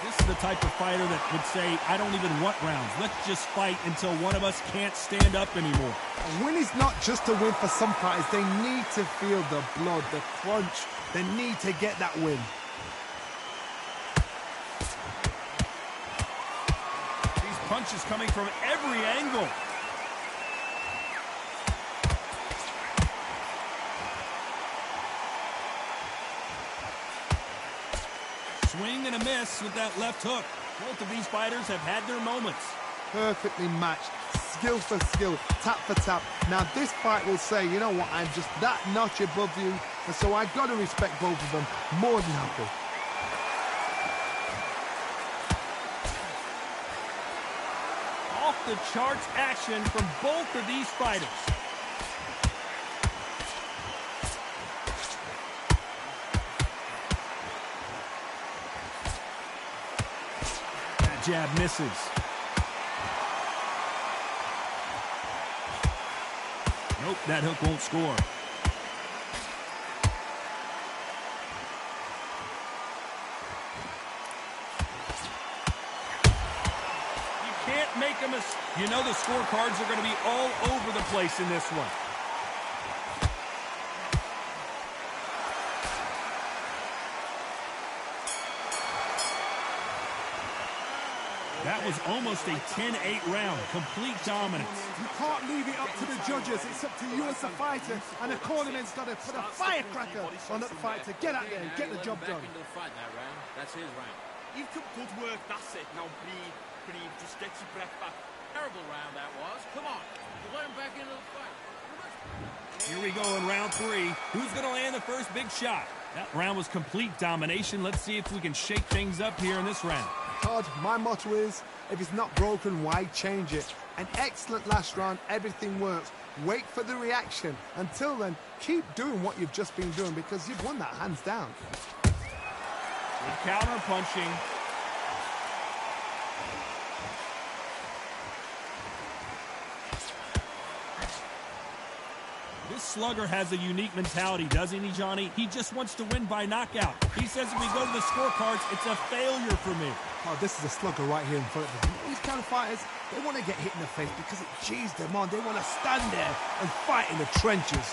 This is the type of fighter that would say, I don't even want rounds. Let's just fight until one of us can't stand up anymore. A win is not just a win for some fighters. They need to feel the blood, the crunch. They need to get that win. These punches coming from every angle. Swing and a miss with that left hook. Both of these fighters have had their moments. Perfectly matched, skill for skill, tap for tap. Now this fight will say, you know what, I'm just that notch above you, and so I've got to respect both of them more than happy. Off the charts action from both of these fighters. Jab misses. Nope, that hook won't score. You can't make a mistake. You know the scorecards are going to be all over the place in this one. That was almost a 10-8 round, complete dominance. You can't leave it up to the judges. It's up to you as a fighter, and the cornerman's got to put a firecracker on that fight to get out there and get the job done. Back into the fight that round. That's his round. You've come good work, that's it. Now breathe, just get your breath back. Terrible round that was. Come on. You let him back into the fight. Here we go in round 3. Who's going to land the first big shot? That round was complete domination. Let's see if we can shake things up here in this round. Todd, my motto is, if it's not broken, why change it? An excellent last round, everything works. Wait for the reaction. Until then, keep doing what you've just been doing, because you've won that hands down. Good counter punching. This slugger has a unique mentality, doesn't he, Johnny? He just wants to win by knockout. He says if we go to the scorecards, it's a failure for me. Oh, this is a slugger right here in front of them. These kind of fighters, they want to get hit in the face because it cheers them on. They want to stand there and fight in the trenches.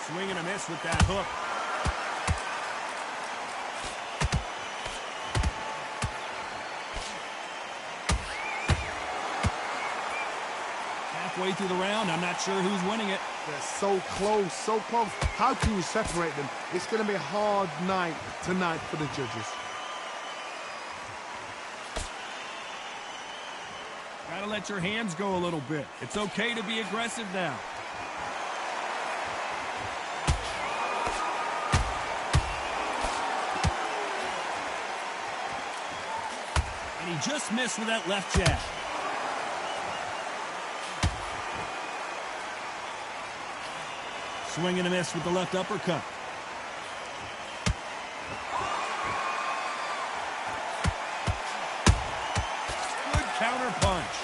Swing and a miss with that hook. Halfway through the round, I'm not sure who's winning it. They're so close, so close. How can you separate them? It's going to be a hard night tonight for the judges. Gotta let your hands go a little bit. It's okay to be aggressive now. And he just missed with that left jab. Swing and a miss with the left uppercut. Good counter punch.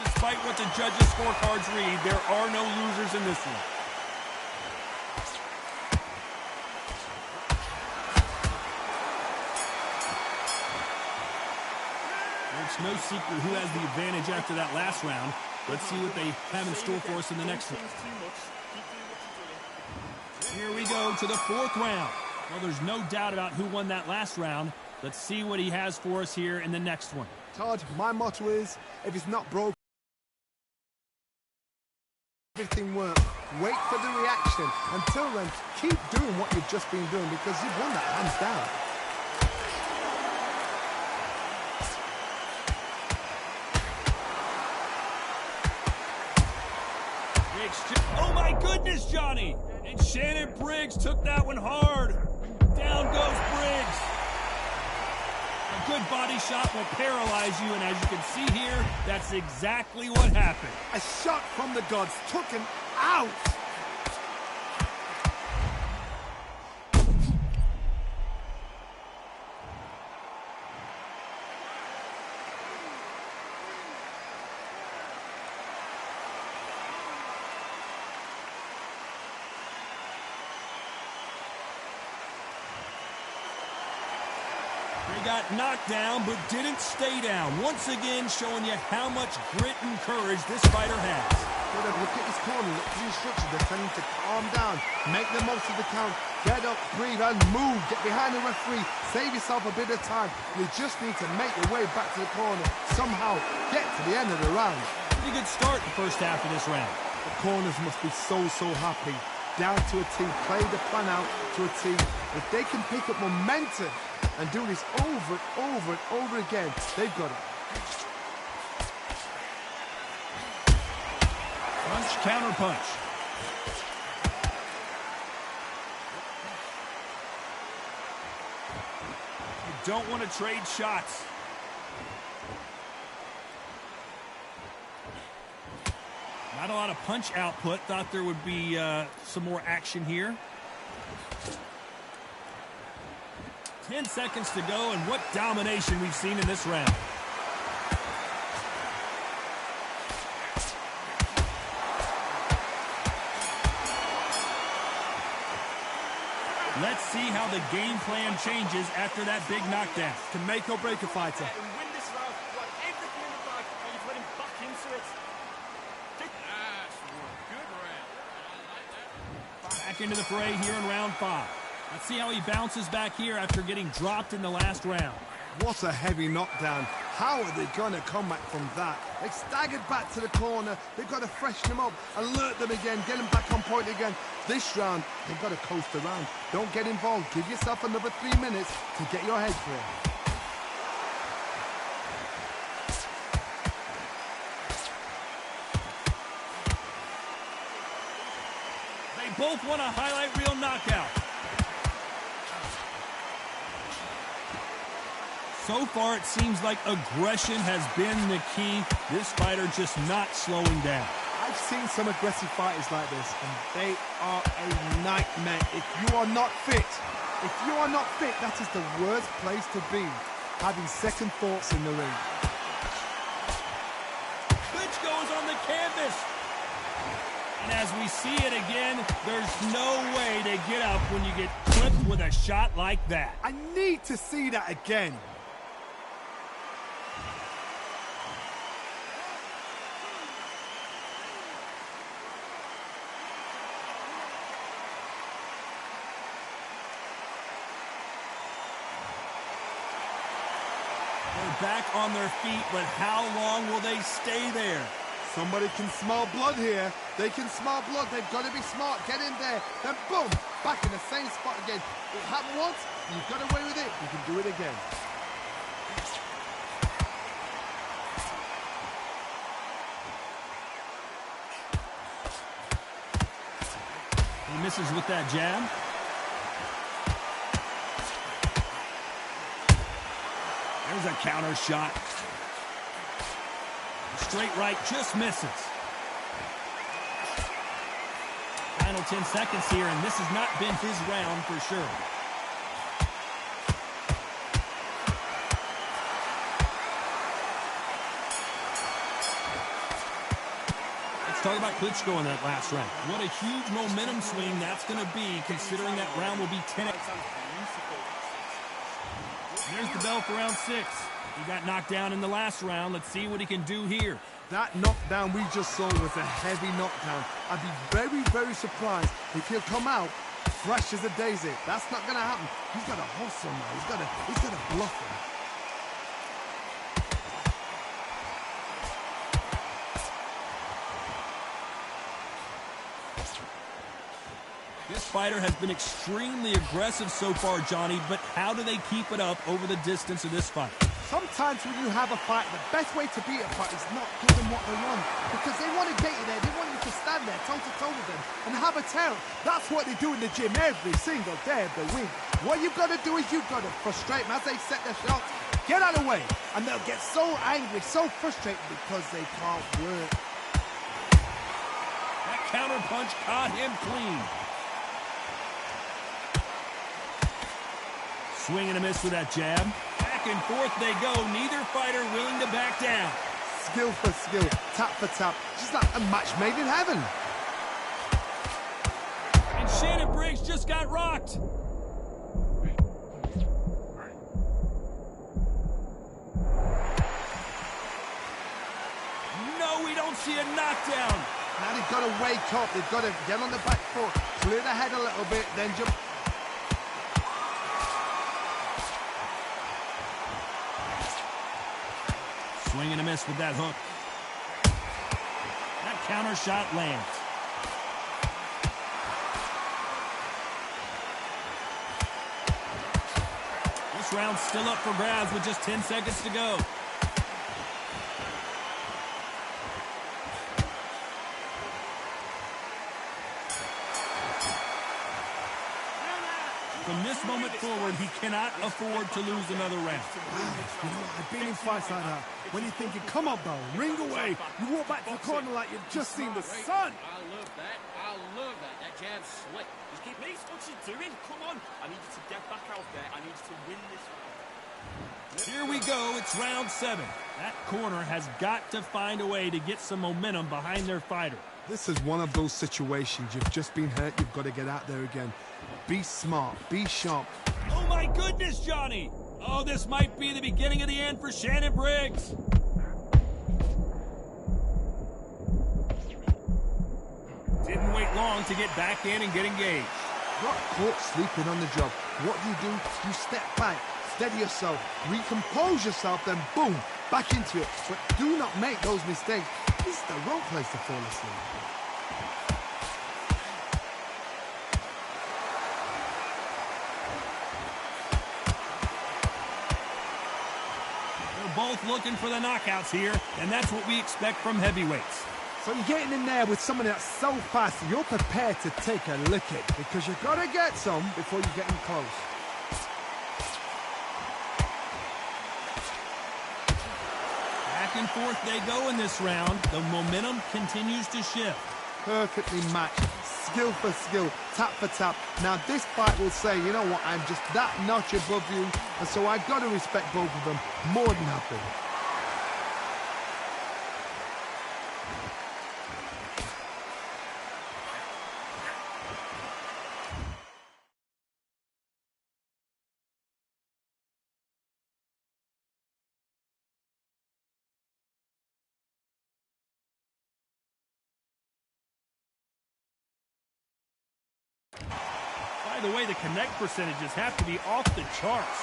Despite what the judges' scorecards read, there are no losers in this one. It's no secret who has the advantage after that last round. Let's see what they have in store for us in the next one. Here we go to the fourth round. Well, there's no doubt about who won that last round. Let's see what he has for us here in the next one. Todd, my motto is, if it's not broke, everything works. Wait for the reaction. Until then, keep doing what you've just been doing because you've won that hands down. Oh my goodness, Johnny! And Shannon Briggs took that one hard. Down goes Briggs. A good body shot will paralyze you, and as you can see here, that's exactly what happened. A shot from the gods took him out. They got knocked down, but didn't stay down. Once again, showing you how much grit and courage this fighter has. Look at his corner, look at his instructions. They're telling him to calm down, make the most of the count, get up, breathe, and move. Get behind the referee, save yourself a bit of time. You just need to make your way back to the corner. Somehow, get to the end of the round. Pretty good start the first half of this round. The corners must be so happy. Down to a T, play the plan out to a T. If they can pick up momentum and do this over and over and over again, they've got it. Punch, counter punch. You don't want to trade shots. Not a lot of punch output. Thought there would be some more action here. 10 seconds to go, and what domination we've seen in this round. Let's see how the game plan changes after that big knockdown. To make or break a fighter. And win this round, you want everything in the bag, and you've let him back into it. Nice work. Good round. Back into the fray here in round 5. Let's see how he bounces back here after getting dropped in the last round. What a heavy knockdown. How are they going to come back from that? They staggered back to the corner. They've got to freshen them up, alert them again, get them back on point again. This round, they've got to coast around. Don't get involved. Give yourself another 3 minutes to get your head clear. They both want a highlight reel knockout. So far, it seems like aggression has been the key. This fighter just not slowing down. I've seen some aggressive fighters like this, and they are a nightmare. If you are not fit, If you are not fit, that is the worst place to be. Having second thoughts in the ring. Klitschko is on the canvas. And as we see it again, there's no way to get up when you get clipped with a shot like that. I need to see that again. They're back on their feet, but how long will they stay there? Somebody can smell blood here. They can smell blood. They've got to be smart. Get in there. Then boom, back in the same spot again. It happened once. You've got away with it. You can do it again. He misses with that jab. There's a counter shot. Straight right just misses. Final 10 seconds here, and this has not been his round for sure. Let's talk about Klitschko in that last round. What a huge momentum swing that's going to be, considering that round will be 10. There's the bell for round 6. He got knocked down in the last round. Let's see what he can do here. That knockdown we just saw was a heavy knockdown. I'd be very, very surprised if he'll come out fresh as a daisy. That's not going to happen. He's got to hustle now. He's got to bluff him. This fighter has been extremely aggressive so far, Johnny, but how do they keep it up over the distance of this fight? Sometimes when you have a fight, the best way to beat a fight is not give them what they want. Because they want to get you there. They want you to stand there toe-to-toe with them and have a tell. That's what they do in the gym every single day of the week. What you've got to do is you've got to frustrate them as they set their shots. Get out of the way. And they'll get so angry, so frustrated because they can't work. That counter punch caught him clean. Swing and a miss with that jab. Back and forth they go. Neither fighter willing to back down. Skill for skill, tap for tap. Just like a match made in heaven. And Shannon Briggs just got rocked. No, we don't see a knockdown. Now they've got to wake up. They've got to get on the back foot, clear the head a little bit, then jump. Swing and a miss with that hook. That counter shot lands. This round's still up for grabs with just 10 seconds to go. From this moment forward, he cannot afford to lose another round. You know, I've been in fights like that. When you're thinking, come on, Bo, ring away. You walk back to the corner like you've just seen the sun. I love that. I love that. That jab's slick. Just keep me. What's he doing? Come on. I need you to get back out there. I need you to win this fight. Here we go. It's round 7. That corner has got to find a way to get some momentum behind their fighter. This is one of those situations. You've just been hurt. You've got to get out there again. Be smart. Be sharp. Oh, my goodness, Johnny. Oh, this might be the beginning of the end for Shannon Briggs. Didn't wait long to get back in and get engaged. Not caught sleeping on the job. What do? You step back, steady yourself, recompose yourself, then boom, back into it. But do not make those mistakes. This is the wrong place to fall asleep. They're both looking for the knockouts here, and that's what we expect from heavyweights. So you're getting in there with someone that's so fast, you're prepared to take a licking because you've got to get some before you get in close. Back and forth they go in this round. The momentum continues to shift. Perfectly matched. skill for skill, tap for tap. Now this fight will say, you know what, I'm just that notch above you, and so I've got to respect both of them more than happy. By the way, the connect percentages have to be off the charts.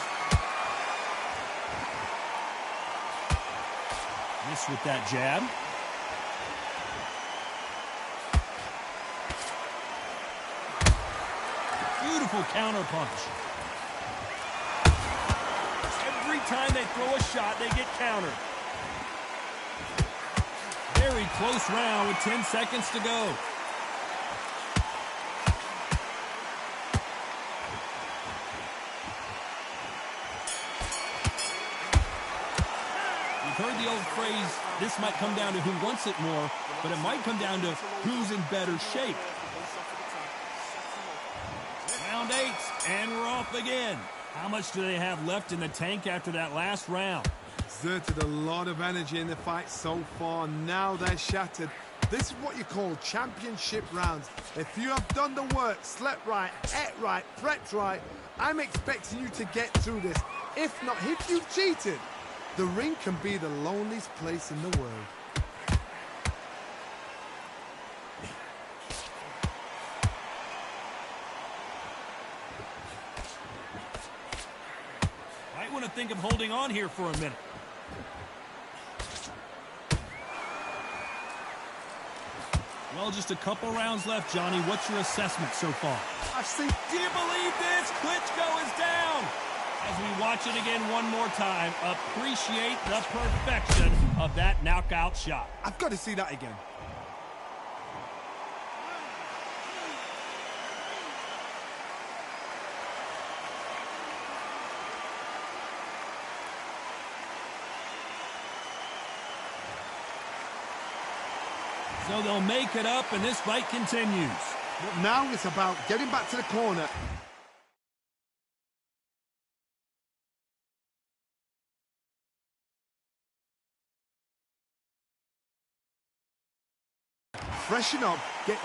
Miss with that jab. Beautiful counter punch. Every time they throw a shot, they get countered. Very close round with 10 seconds to go. Heard the old phrase, this might come down to who wants it more, but it might come down to who's in better shape. Round 8, and we're off again. How much do they have left in the tank after that last round? Exerted a lot of energy in the fight so far. Now they're shattered. This is what you call championship rounds. If you have done the work, slept right, ate right, prepped right, I'm expecting you to get through this. If not, if you've cheated, the ring can be the loneliest place in the world. Might want to think of holding on here for a minute. Well, just a couple rounds left, Johnny. What's your assessment so far? Do you believe this? Klitschko is down. As we watch it again one more time, appreciate the perfection of that knockout shot. I've got to see that again. So they'll make it up, and this fight continues. But now it's about getting back to the corner. Freshen up, get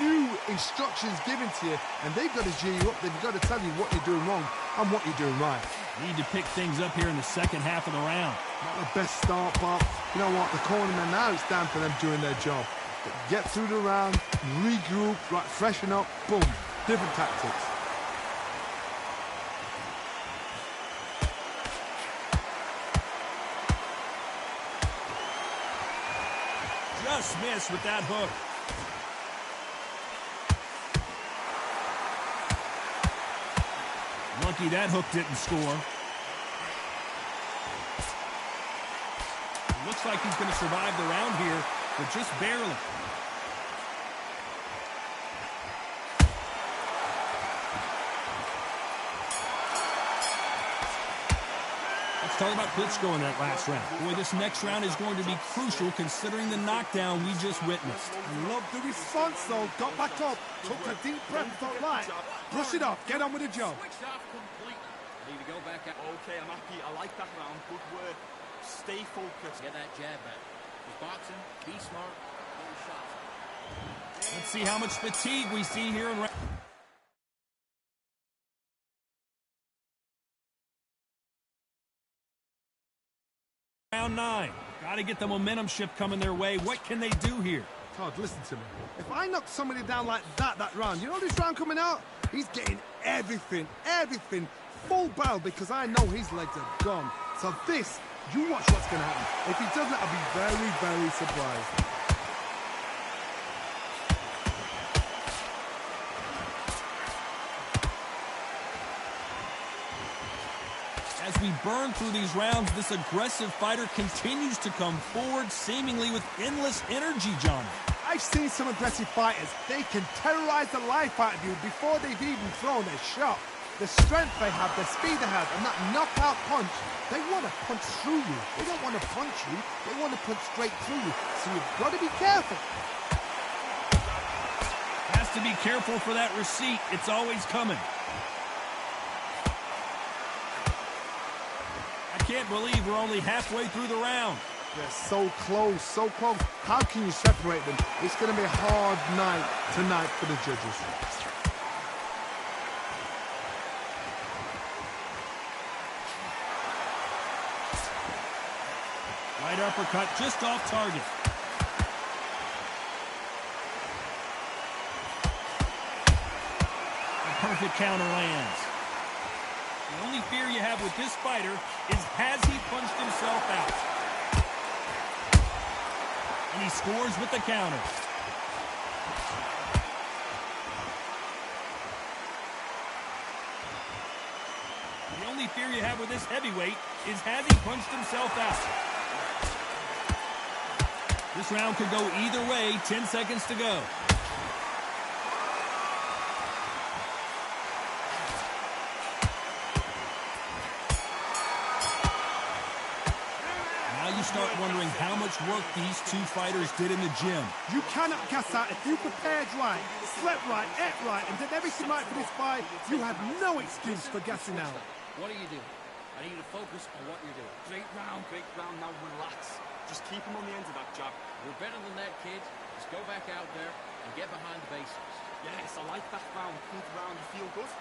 new instructions given to you, and they've got to G you up. They've got to tell you what you're doing wrong and what you're doing right. Need to pick things up here in the second half of the round. Not the best start, but you know what? The cornermen, now it's down for them doing their job. Get through the round, regroup, right, freshen up, boom. Different tactics. Just missed with that hook. Lucky that hook didn't score. Looks like he's going to survive the round here, but just barely. Let's talk about Klitschko in that last round. Boy, this next round is going to be crucial considering the knockdown we just witnessed. I love the response, though. Got back up, took a deep breath, thought, right, brush it off, get on with the job. Switched off completely. Need to go back out. Okay, I'm happy. I like that round. Good work. Stay focused. Get that jab back. With boxing, be smart, get your shots. Let's see how much fatigue we see here in round. Round 9. Got to get the momentum shift coming their way. What can they do here? Todd, listen to me. If I knock somebody down like that round, you know this round coming out? He's getting everything, full barrel, because I know his legs are gone. So this, you watch what's going to happen. If he doesn't, I'll be very, very surprised. As we burn through these rounds, this aggressive fighter continues to come forward, seemingly with endless energy, John. I've seen some aggressive fighters. They can terrorize the life out of you before they've even thrown a shot. The strength they have, the speed they have, and that knockout punch, they want to punch through you. They don't want to punch you. They want to punch straight through you. So you've got to be careful. Has needs to be careful for that receipt. It's always coming. I can't believe we're only halfway through the round. They're so close, so close. How can you separate them? It's going to be a hard night tonight for the judges. Right uppercut just off target. A perfect counter lands. The only fear you have with this fighter is, has he punched himself out? And he scores with the counter. The only fear you have with this heavyweight is, has he punched himself out? This round could go either way. 10 seconds to go. Now you start wondering how much work these two fighters did in the gym. You cannot gas out. If you prepared right, slept right, ate right, and did everything right for this fight, you have no excuse for gassing out. What do you do? I need you to focus on what you're doing. Great round, now relax. Just keep him on the end of that jab. You're better than that, kid. Just go back out there and get behind the basics. Yes, I like that round. Good round, you feel good?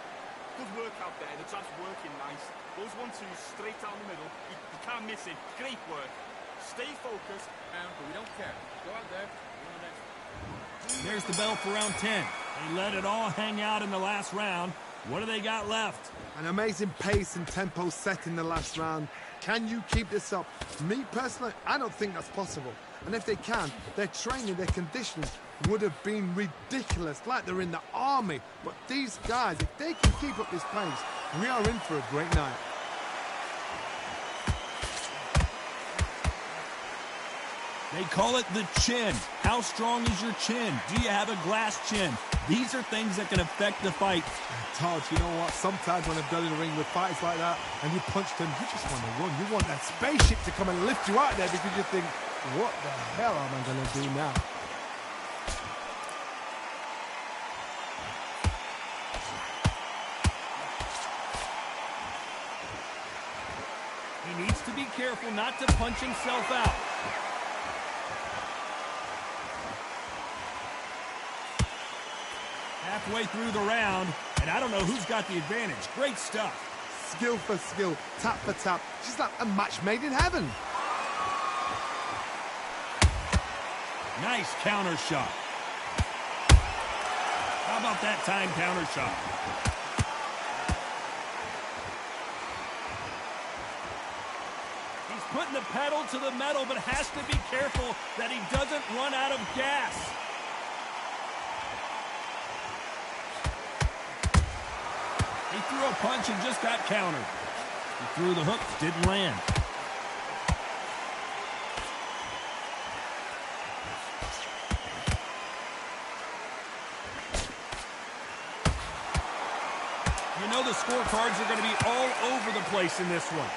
Good work out there, the jab's working nice. Those 1-2s straight down the middle, you can't miss it. Great work. Stay focused. But we don't care. Go out there, win the next one. There's the bell for round 10. They let it all hang out in the last round. What do they got left? An amazing pace and tempo set in the last round. Can you keep this up? Me, personally, I don't think that's possible. And if they can, their training, their conditioning would have been ridiculous, like they're in the army. But these guys, if they can keep up this pace, we are in for a great night. They call it the chin. How strong is your chin? Do you have a glass chin? These are things that can affect the fight. Todd, you know what? Sometimes when I've done in the ring with fighters like that, and you punch them, you just want to run. You want that spaceship to come and lift you out there because you think, what the hell am I going to do now? He needs to be careful not to punch himself out. Halfway through the round, and I don't know who's got the advantage. Great stuff. Skill for skill, tap for tap. She's like a match made in heaven. Nice counter shot. How about that time counter shot? He's putting the pedal to the metal, but has to be careful that he doesn't run out of gas. He threw a punch and just got countered. He threw the hook, didn't land. You know the scorecards are going to be all over the place in this one.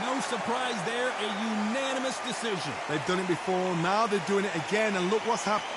No surprise there, a unanimous decision. They've done it before, now they're doing it again, and look what's happened.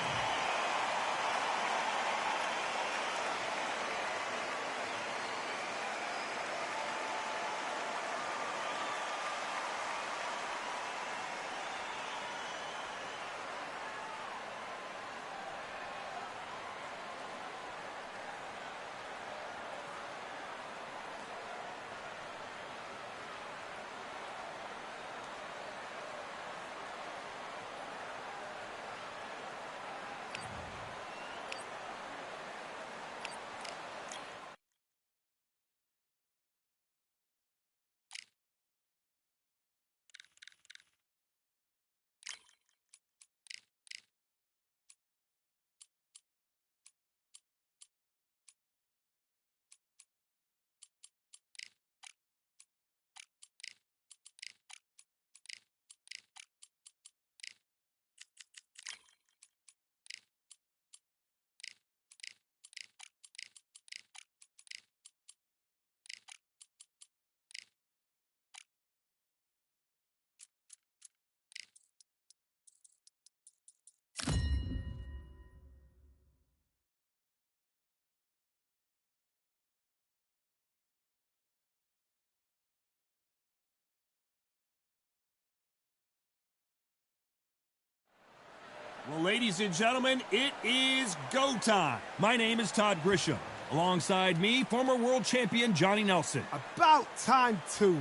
Well, ladies and gentlemen, it is go time. My name is Todd Grisham. Alongside me, former world champion Johnny Nelson. About time, too.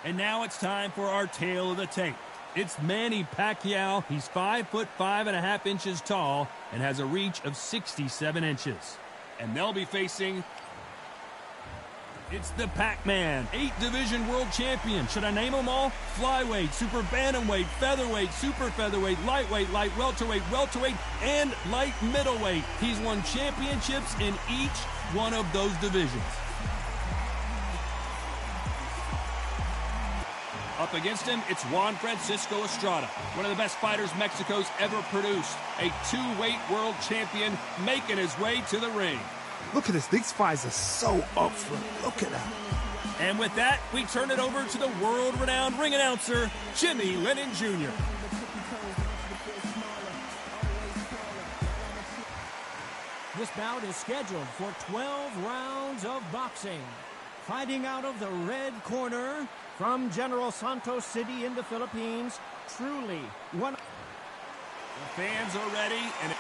And now it's time for our tale of the tape. It's Manny Pacquiao. He's 5'5.5" tall and has a reach of 67 inches. And they'll be facing... It's the Pac-Man, 8-division world champion. Should I name them all? Flyweight, super bantamweight, featherweight, super featherweight, lightweight, light welterweight, and light middleweight. He's won championships in each one of those divisions. Up against him, it's Juan Francisco Estrada, one of the best fighters Mexico's ever produced. A 2-weight world champion making his way to the ring. Look at this. These fights are so up front. Look at that. And with that, we turn it over to the world-renowned ring announcer, Jimmy Lennon Jr. This bout is scheduled for 12 rounds of boxing. Fighting out of the red corner from General Santos City in the Philippines, truly one... The fans are ready, and...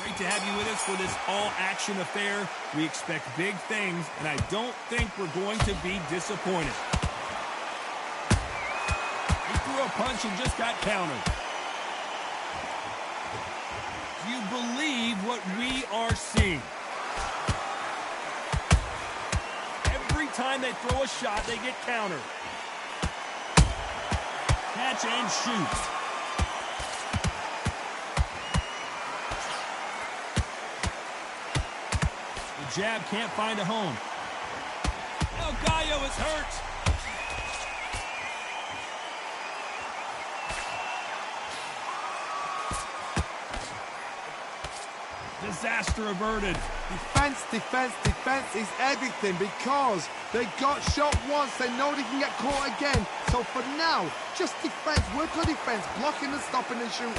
Great to have you with us for this all-action affair. We expect big things, and I don't think we're going to be disappointed. He threw a punch and just got countered. Do you believe what we are seeing? Every time they throw a shot, they get countered. Catch and shoot. Jab can't find a home. El Gallo is hurt. Disaster averted. Defense is everything because they got shot once. They know they can get caught again. So for now, just defense. Work on defense. Blocking and stopping and shooting.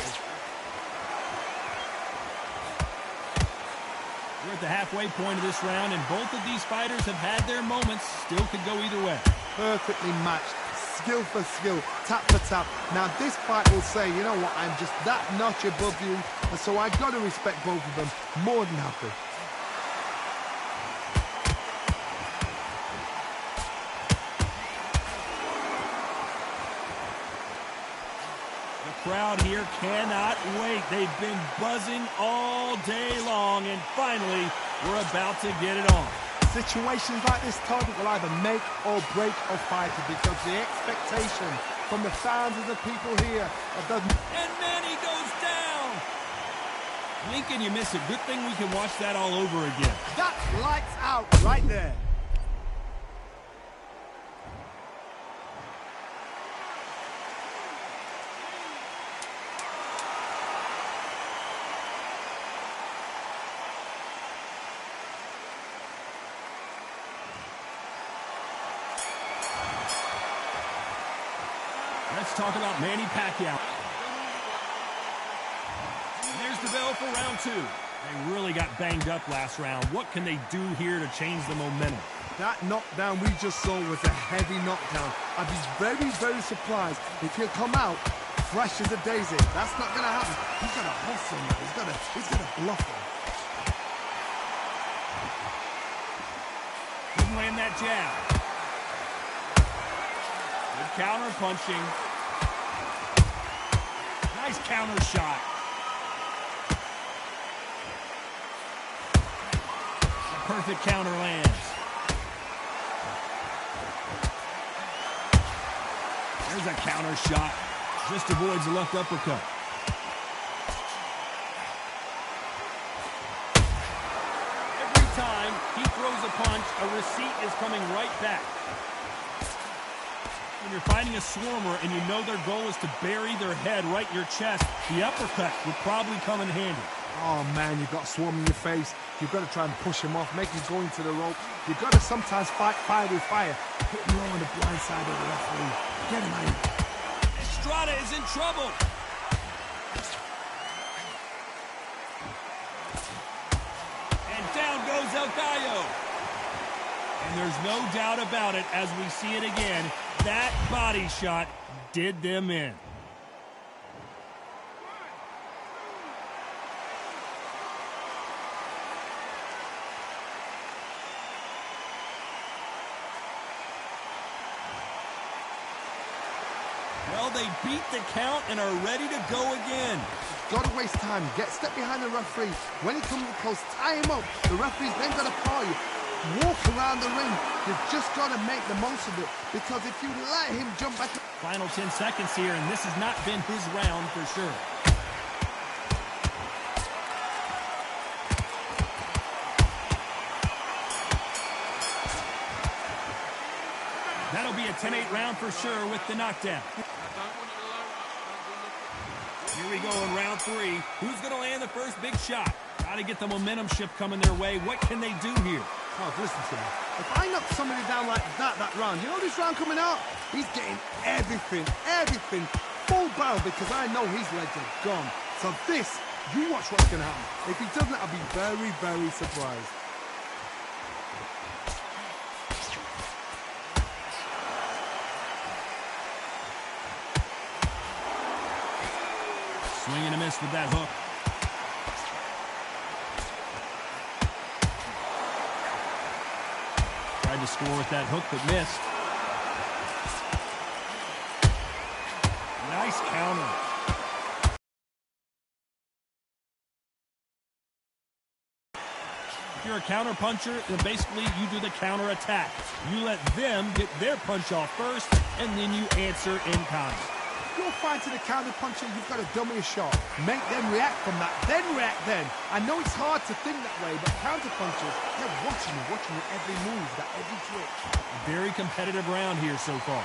We're at the halfway point of this round, and both of these fighters have had their moments. Still could go either way. Perfectly matched. Skill for skill. Tap for tap. Now this fight will say, you know what, I'm just that notch above you. And so I've got to respect both of them. More than happy. Crowd here cannot wait. They've been buzzing all day long, and finally, we're about to get it on. Situations like this, Todd, will either make or break a fighter because the expectation from the fans of the people here doesn't... And Manny goes down! Blink and you miss it. Good thing we can watch that all over again. That's lights out right there. Let's talk about Manny Pacquiao. There's the bell for round 2. They really got banged up last round. What can they do here to change the momentum? That knockdown we just saw was a heavy knockdown. I'd be very, very surprised if he'll come out fresh as a daisy. That's not going to happen. He's going to hustle him. He's going to bluff him. Couldn't land that jab. Good counter punching. Nice counter shot. The perfect counter lands. There's a counter shot. Just avoids the left uppercut. Every time he throws a punch, a receipt is coming right back. When you're fighting a swarmer and you know their goal is to bury their head right in your chest, the uppercut would probably come in handy. Oh, man, you've got a swarm in your face. You've got to try and push him off, make him go into the rope. You've got to sometimes fight fire with fire. Hit him low on the blind side of the referee. Get him out. Estrada is in trouble. And down goes El Gallo. And there's no doubt about it, as we see it again, that body shot did them in. they beat the count and are ready to go again. Got to waste time. Get step behind the referee. When he comes close, tie him up. The referee's then got to call you. Walk around the ring. You've just got to make the most of it, because if you let him jump back... Final 10 seconds here, and this has not been his round for sure. That'll be a 10-8 round for sure with the knockdown. Here we go in round 3. Who's going to land the first big shot? Got to get the momentum shift coming their way. What can they do here? Oh, listen to me. If I knock somebody down like that round, you know this round coming out? He's getting everything, full barrel, because I know his legs are gone. So this, you watch what's going to happen. If he doesn't, I'll be very, very surprised. Swing and a miss with that hook. Tried to score with that hook, but missed. Nice counter. If you're a counter puncher, then basically you do the counter attack. You let them get their punch off first, and then you answer in kind. You're fighting a counter puncher, you've got to dummy a shot. Make them react from that, then react then. I know it's hard to think that way, but counter punchers, they're watching you every move, that every twitch. Very competitive round here so far.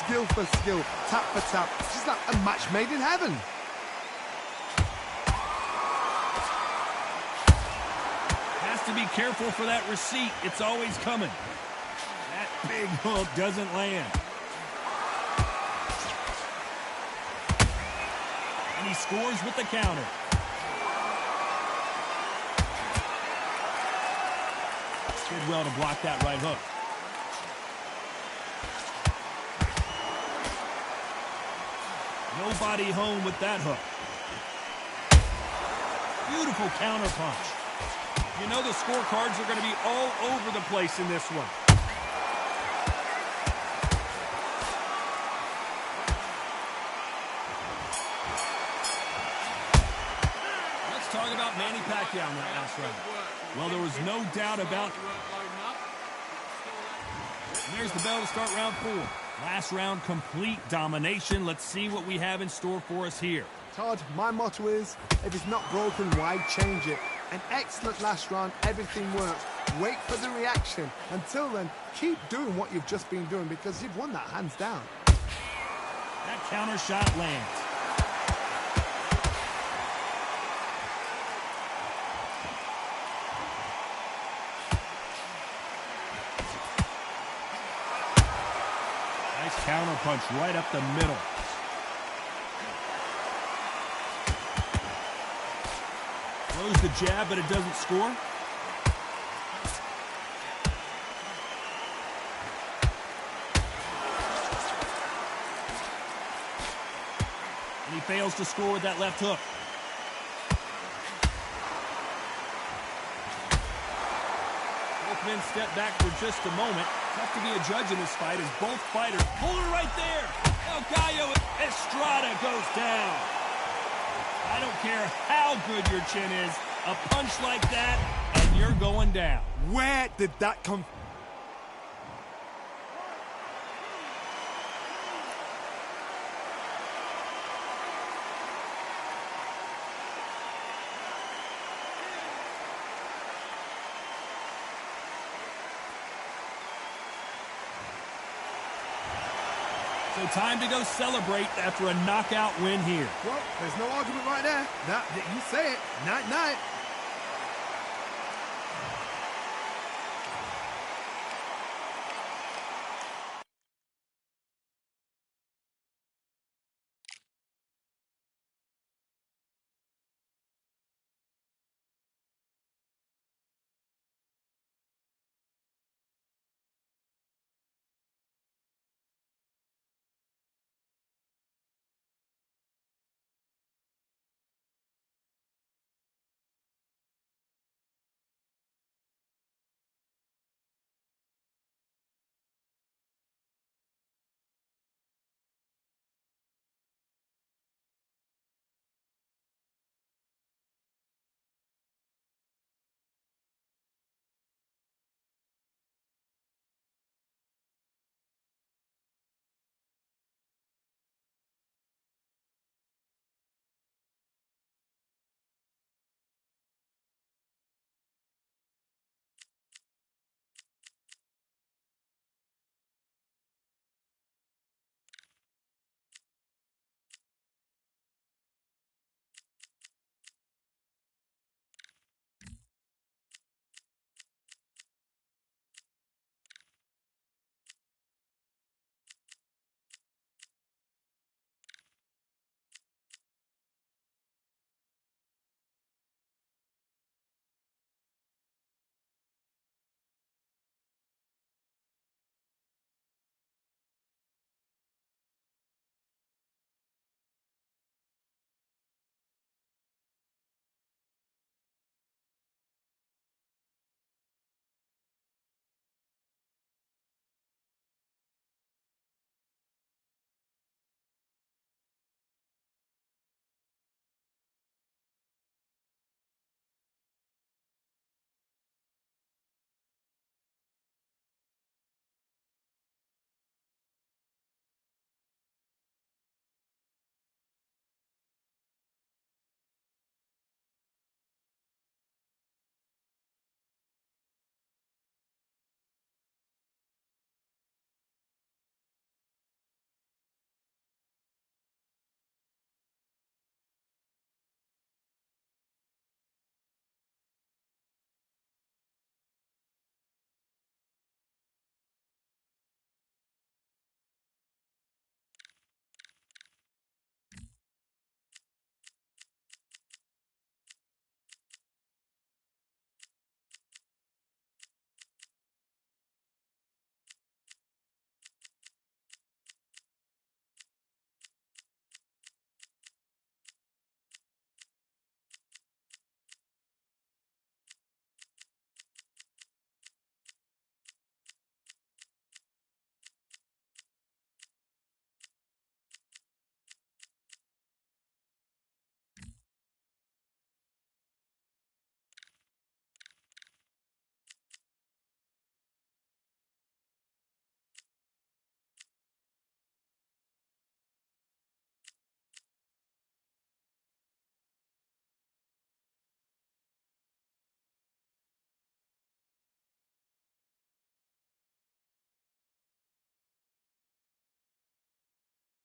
Skill for skill, tap for tap, just like a match made in heaven. Has to be careful for that receipt. It's always coming. That big hook doesn't land. And he scores with the counter. Did well to block that right hook. Nobody home with that hook. Beautiful counter punch. You know the scorecards are going to be all over the place in this one. Let's talk about Manny Pacquiao in that last round. Well, there was no doubt about it. And there's the bell to start round 4. Last round, complete domination. Let's see what we have in store for us here. Todd, my motto is, if it's not broken, why change it? An excellent last round, everything works. Wait for the reaction. Until then, keep doing what you've just been doing, because you've won that hands down. That counter shot lands. Nice counter punch right up the middle. Throws the jab, but it doesn't score. And he fails to score with that left hook. Both men step back for just a moment. Tough to be a judge in this fight as both fighters pull her right there. El Gallo Estrada goes down. I don't care how good your chin is, a punch like that, and you're going down. Where did that come from? So time to go celebrate after a knockout win here. Well, there's no argument right there. You say it. Night-night.